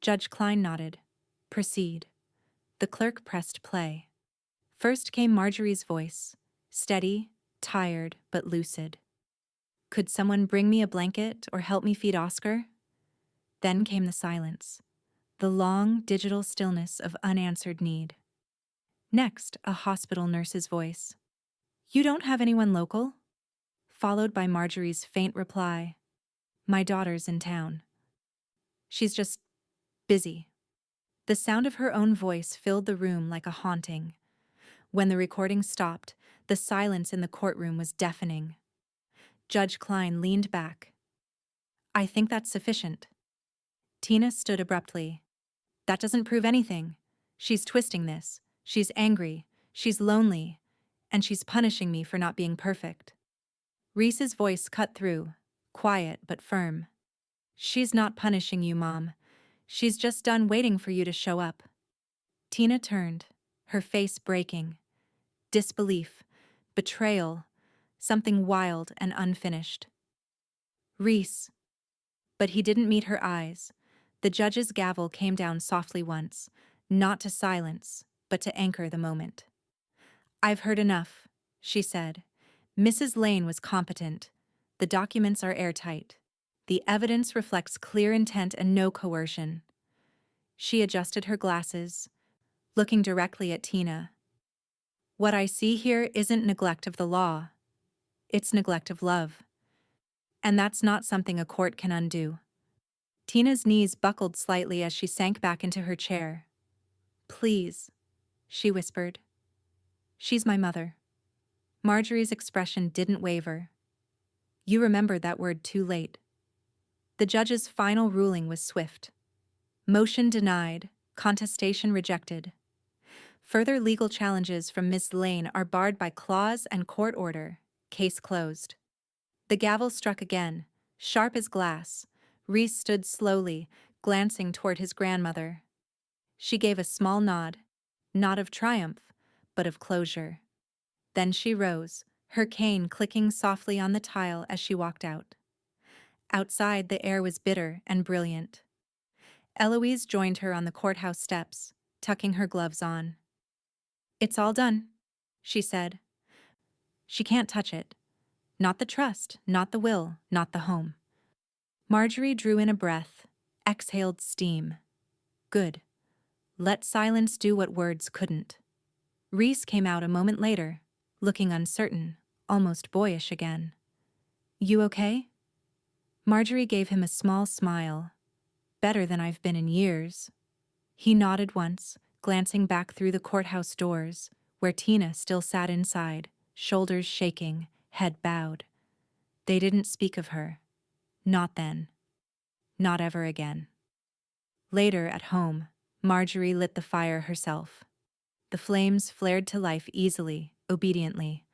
A: Judge Klein nodded. Proceed. The clerk pressed play. First came Marjorie's voice, steady, tired, but lucid. Could someone bring me a blanket or help me feed Oscar? Then came the silence, the long, digital stillness of unanswered need. Next, a hospital nurse's voice. You don't have anyone local? Followed by Marjorie's faint reply. My daughter's in town. She's just busy. The sound of her own voice filled the room like a haunting. When the recording stopped, the silence in the courtroom was deafening. Judge Klein leaned back. "I think that's sufficient." Tina stood abruptly. "That doesn't prove anything. She's twisting this. She's angry. She's lonely. And she's punishing me for not being perfect." Reese's voice cut through, quiet but firm. "She's not punishing you, Mom. She's just done waiting for you to show up." Tina turned, her face breaking. Disbelief, betrayal, something wild and unfinished. "Reese." But he didn't meet her eyes. The judge's gavel came down softly once, not to silence, but to anchor the moment. "I've heard enough," she said. "Mrs. Lane was competent. The documents are airtight. The evidence reflects clear intent and no coercion." She adjusted her glasses, looking directly at Tina. "What I see here isn't neglect of the law. It's neglect of love. And that's not something a court can undo." Tina's knees buckled slightly as she sank back into her chair. "Please," she whispered. "She's my mother." Marjorie's expression didn't waver. You remembered that word too late. The judge's final ruling was swift. Motion denied, contestation rejected. Further legal challenges from Miss Lane are barred by clause and court order. Case closed. The gavel struck again, sharp as glass. Reese stood slowly, glancing toward his grandmother. She gave a small nod, not of triumph, but of closure. Then she rose, her cane clicking softly on the tile as she walked out. Outside, the air was bitter and brilliant. Eloise joined her on the courthouse steps, tucking her gloves on. "It's all done," she said. "She can't touch it. Not the trust, not the will, not the home." Marjorie drew in a breath, exhaled steam. Good. Let silence do what words couldn't. Reese came out a moment later, looking uncertain, almost boyish again. "You okay?" Marjorie gave him a small smile. "Better than I've been in years." He nodded once, glancing back through the courthouse doors, where Tina still sat inside, shoulders shaking, head bowed. They didn't speak of her. Not then. Not ever again. Later, at home, Marjorie lit the fire herself. The flames flared to life easily, obediently.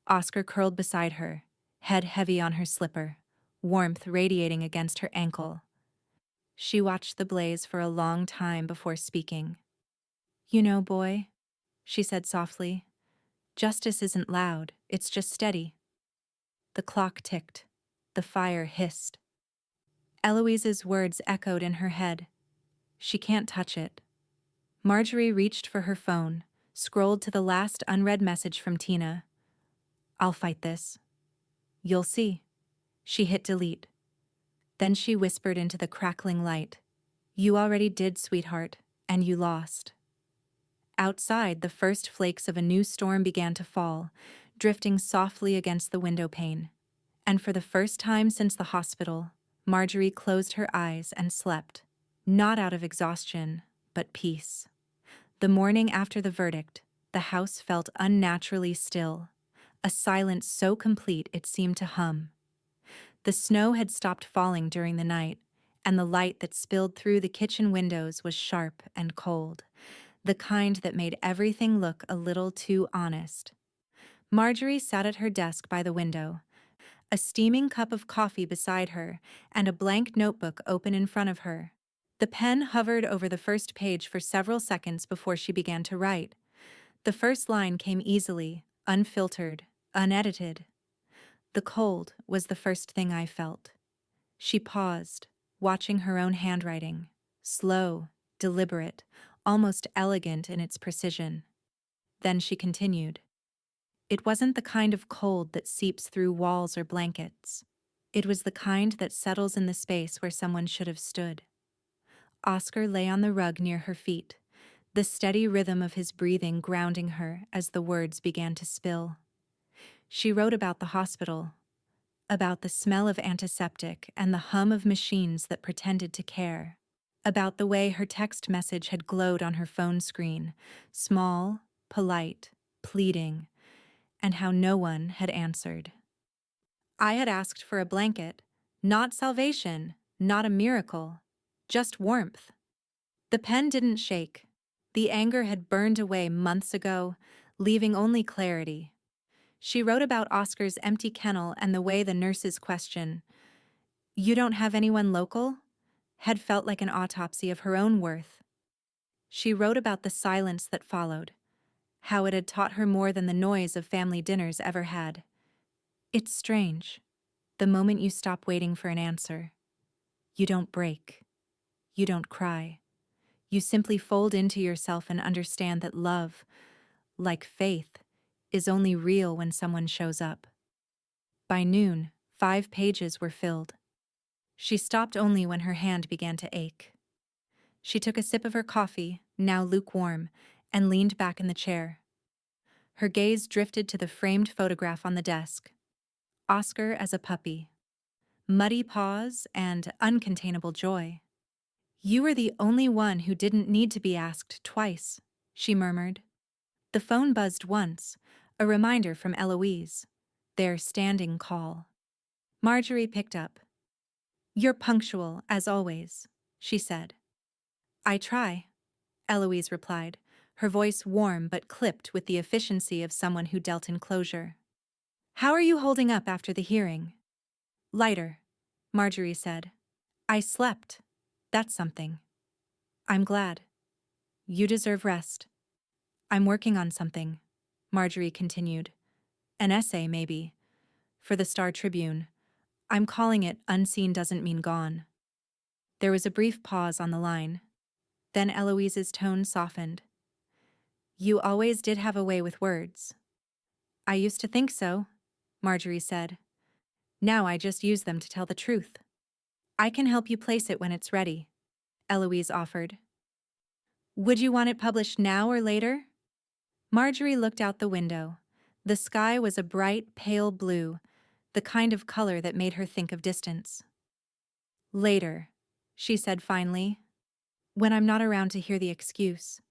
A: Oscar curled beside her, head heavy on her slipper, warmth radiating against her ankle. She watched the blaze for a long time before speaking. "You know, boy," she said softly, "justice isn't loud, it's just steady." The clock ticked. The fire hissed. Eloise's words echoed in her head. "She can't touch it." Marjorie reached for her phone, scrolled to the last unread message from Tina. "I'll fight this." "You'll see." She hit delete. Then she whispered into the crackling light. "You already did, sweetheart, and you lost." Outside, the first flakes of a new storm began to fall, drifting softly against the window pane. And for the first time since the hospital, Marjorie closed her eyes and slept. Not out of exhaustion, but peace. The morning after the verdict, the house felt unnaturally still, a silence so complete it seemed to hum. The snow had stopped falling during the night, and the light that spilled through the kitchen windows was sharp and cold, the kind that made everything look a little too honest. Marjorie sat at her desk by the window, a steaming cup of coffee beside her and a blank notebook open in front of her. The pen hovered over the first page for several seconds before she began to write. The first line came easily, unfiltered, unedited. "The cold was the first thing I felt." She paused, watching her own handwriting, slow, deliberate, almost elegant in its precision. Then she continued. "It wasn't the kind of cold that seeps through walls or blankets. It was the kind that settles in the space where someone should have stood." Oscar lay on the rug near her feet, the steady rhythm of his breathing grounding her as the words began to spill. She wrote about the hospital, about the smell of antiseptic and the hum of machines that pretended to care, about the way her text message had glowed on her phone screen, small, polite, pleading, and how no one had answered. I had asked for a blanket, not salvation, not a miracle, just warmth. The pen didn't shake. The anger had burned away months ago, leaving only clarity. She wrote about Oscar's empty kennel and the way the nurse's question, "You don't have anyone local?" had felt like an autopsy of her own worth. She wrote about the silence that followed, how it had taught her more than the noise of family dinners ever had. It's strange. The moment you stop waiting for an answer, you don't break. You don't cry. You simply fold into yourself and understand that love, like faith, is only real when someone shows up. By noon, 5 pages were filled. She stopped only when her hand began to ache. She took a sip of her coffee, now lukewarm, and leaned back in the chair. Her gaze drifted to the framed photograph on the desk. Oscar as a puppy. Muddy paws and uncontainable joy. "You were the only one who didn't need to be asked twice," she murmured. The phone buzzed once, a reminder from Eloise, their standing call. Marjorie picked up. "You're punctual, as always," she said. "I try," Eloise replied, her voice warm but clipped with the efficiency of someone who dealt in closure. "How are you holding up after the hearing?" "Lighter," Marjorie said. "I slept. That's something." "I'm glad. You deserve rest." "I'm working on something," Marjorie continued. "An essay, maybe. For the Star Tribune. I'm calling it Unseen Doesn't Mean Gone." There was a brief pause on the line. Then Eloise's tone softened. "You always did have a way with words." "I used to think so," Marjorie said. "Now I just use them to tell the truth." "I can help you place it when it's ready," Eloise offered. "Would you want it published now or later?" Marjorie looked out the window. The sky was a bright, pale blue, the kind of color that made her think of distance. "Later," she said finally, "when I'm not around to hear the excuse."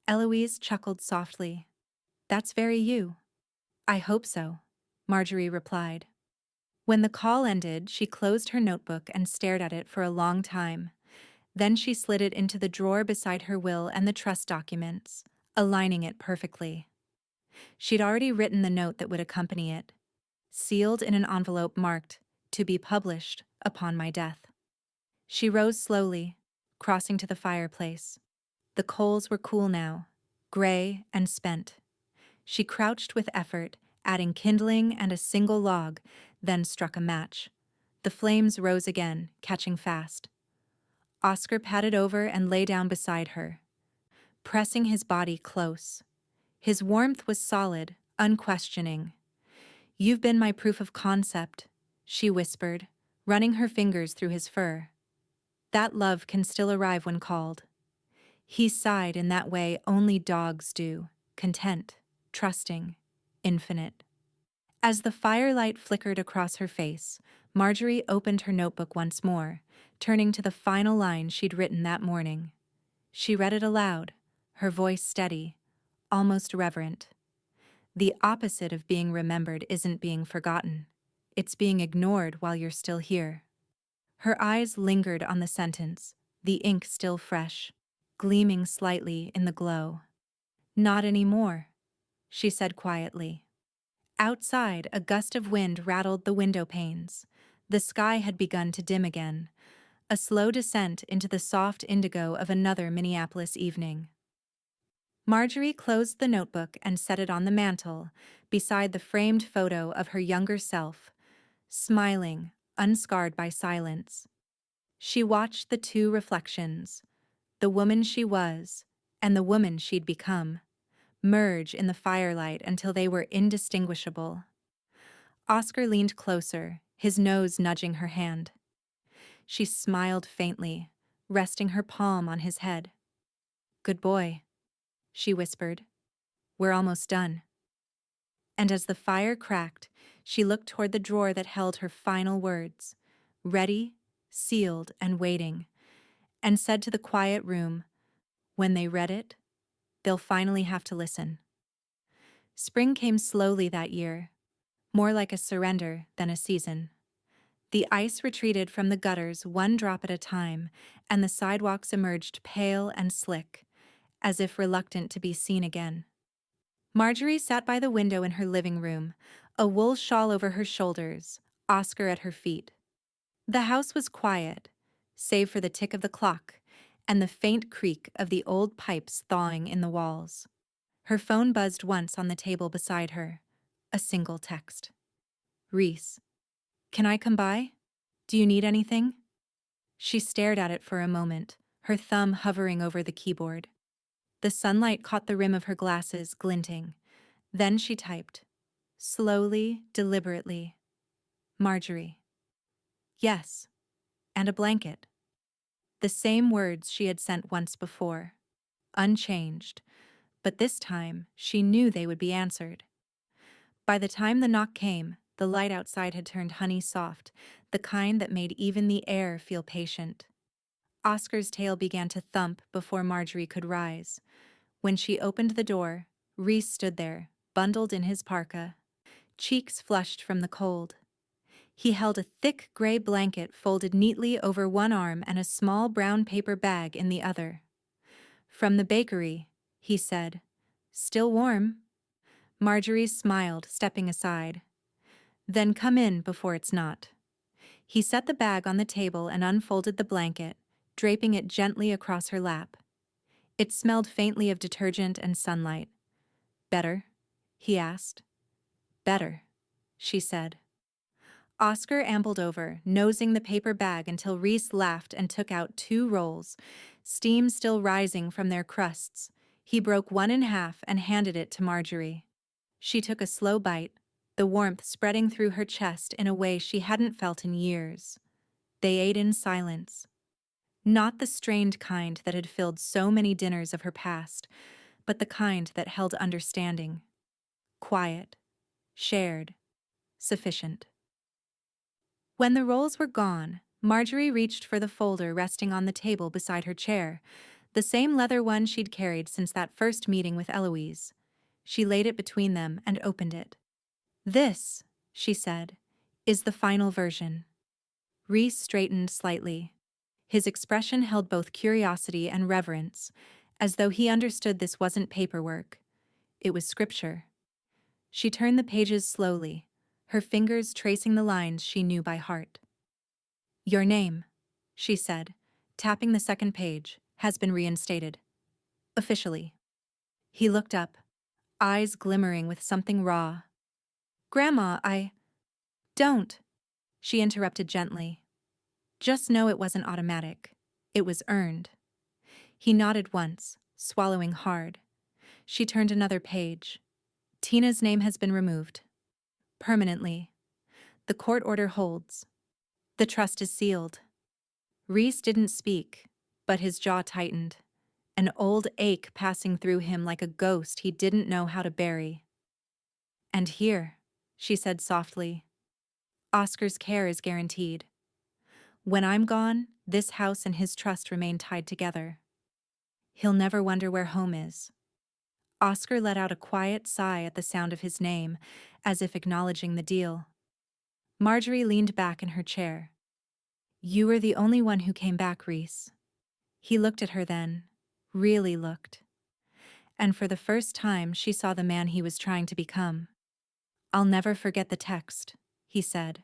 A: Eloise chuckled softly. "That's very you." "I hope so," Marjorie replied. When the call ended, she closed her notebook and stared at it for a long time. Then she slid it into the drawer beside her will and the trust documents, aligning it perfectly. She'd already written the note that would accompany it, sealed in an envelope marked, "To be published upon my death." She rose slowly, crossing to the fireplace. The coals were cool now, gray and spent. She crouched with effort, adding kindling and a single log, then struck a match. The flames rose again, catching fast. Oscar padded over and lay down beside her, pressing his body close. His warmth was solid, unquestioning. "You've been my proof of concept," she whispered, running her fingers through his fur. "That love can still arrive when called." He sighed in that way only dogs do, content, trusting, infinite. As the firelight flickered across her face, Marjorie opened her notebook once more, turning to the final line she'd written that morning. She read it aloud, her voice steady, almost reverent. "The opposite of being remembered isn't being forgotten. It's being ignored while you're still here." Her eyes lingered on the sentence, the ink still fresh, gleaming slightly in the glow. "Not anymore," she said quietly. Outside, a gust of wind rattled the window panes. The sky had begun to dim again, a slow descent into the soft indigo of another Minneapolis evening. Marjorie closed the notebook and set it on the mantel, beside the framed photo of her younger self, smiling, unscarred by silence. She watched the two reflections, the woman she was and the woman she'd become, merge in the firelight until they were indistinguishable. Oscar leaned closer, his nose nudging her hand. She smiled faintly, resting her palm on his head. "Good boy," she whispered. "We're almost done." And as the fire cracked, she looked toward the drawer that held her final words, ready, sealed, and waiting, and said to the quiet room, "When they read it, they'll finally have to listen." Spring came slowly that year, more like a surrender than a season. The ice retreated from the gutters one drop at a time, and the sidewalks emerged pale and slick, as if reluctant to be seen again. Marjorie sat by the window in her living room, a wool shawl over her shoulders, Oscar at her feet. The house was quiet, save for the tick of the clock and the faint creak of the old pipes thawing in the walls. Her phone buzzed once on the table beside her. A single text. Reese. Can I come by? Do you need anything? She stared at it for a moment, her thumb hovering over the keyboard. The sunlight caught the rim of her glasses, glinting. Then she typed. Slowly, deliberately. Marjorie. Yes. And a blanket. The same words she had sent once before. Unchanged. But this time, she knew they would be answered. By the time the knock came, the light outside had turned honey soft, the kind that made even the air feel patient. Oscar's tail began to thump before Marjorie could rise. When she opened the door, Reese stood there, bundled in his parka, cheeks flushed from the cold. He held a thick gray blanket folded neatly over one arm and a small brown paper bag in the other. From the bakery, he said. Still warm. Marjorie smiled, stepping aside. Then come in before it's not. He set the bag on the table and unfolded the blanket, draping it gently across her lap. It smelled faintly of detergent and sunlight. Better? He asked. Better, she said. Oscar ambled over, nosing the paper bag until Reese laughed and took out 2 rolls, steam still rising from their crusts. He broke one in half and handed it to Marjorie. She took a slow bite, the warmth spreading through her chest in a way she hadn't felt in years. They ate in silence. Not the strained kind that had filled so many dinners of her past, but the kind that held understanding. Quiet. Shared. Sufficient. When the rolls were gone, Marjorie reached for the folder resting on the table beside her chair, the same leather one she'd carried since that first meeting with Eloise. She laid it between them and opened it. This, she said, is the final version. Reese straightened slightly. His expression held both curiosity and reverence, as though he understood this wasn't paperwork. It was scripture. She turned the pages slowly, her fingers tracing the lines she knew by heart. Your name, she said, tapping the second page, has been reinstated. Officially. He looked up, eyes glimmering with something raw. Grandma, Don't, she interrupted gently. Just know it wasn't automatic. It was earned. He nodded once, swallowing hard. She turned another page. Tina's name has been removed. Permanently. The court order holds. The trust is sealed. Reese didn't speak, but his jaw tightened, an old ache passing through him like a ghost he didn't know how to bury. And here, she said softly, Oscar's care is guaranteed. When I'm gone, this house and his trust remain tied together. He'll never wonder where home is. Oscar let out a quiet sigh at the sound of his name, as if acknowledging the deal. Marjorie leaned back in her chair. You were the only one who came back, Reese. He looked at her then, really looked. And for the first time, she saw the man he was trying to become. I'll never forget the text, he said.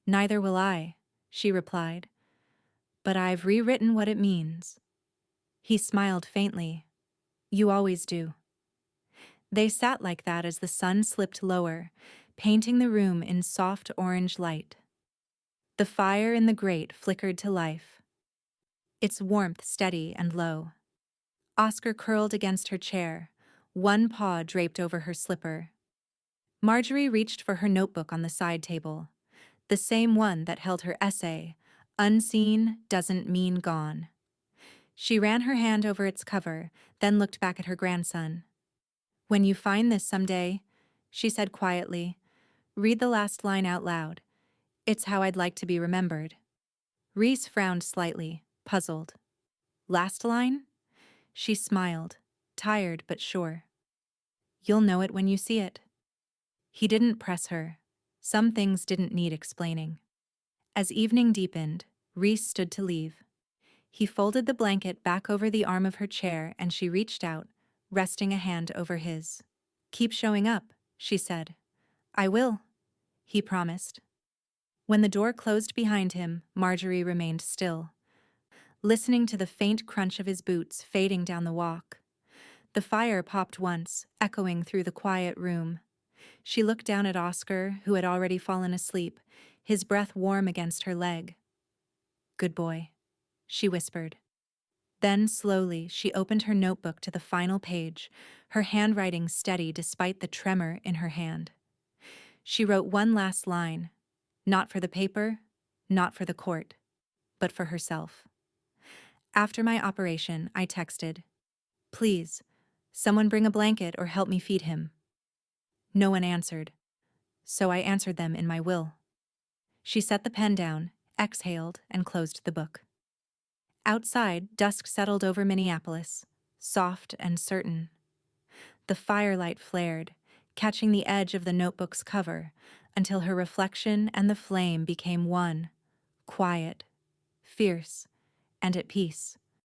A: Neither will I, she replied. But I've rewritten what it means. He smiled faintly. You always do. They sat like that as the sun slipped lower, painting the room in soft orange light. The fire in the grate flickered to life, its warmth steady and low. Oscar curled against her chair, one paw draped over her slipper. Marjorie reached for her notebook on the side table, the same one that held her essay, Unseen Doesn't Mean Gone. She ran her hand over its cover, then looked back at her grandson. When you find this someday, she said quietly, read the last line out loud. It's how I'd like to be remembered. Reese frowned slightly, puzzled. Last line? She smiled, tired but sure. You'll know it when you see it. He didn't press her. Some things didn't need explaining. As evening deepened, Reese stood to leave. He folded the blanket back over the arm of her chair and she reached out, resting a hand over his. Keep showing up, she said. I will, he promised. When the door closed behind him, Marjorie remained still, listening to the faint crunch of his boots fading down the walk. The fire popped once, echoing through the quiet room. She looked down at Oscar, who had already fallen asleep, his breath warm against her leg. Good boy, she whispered. Then, slowly, she opened her notebook to the final page, her handwriting steady despite the tremor in her hand. She wrote one last line, not for the paper, not for the court, but for herself. After my operation, I texted, Please, someone bring a blanket or help me feed him. No one answered, so I answered them in my will. She set the pen down, exhaled, and closed the book. Outside, dusk settled over Minneapolis, soft and certain. The firelight flared, catching the edge of the notebook's cover, until her reflection and the flame became one, quiet, fierce, and at peace.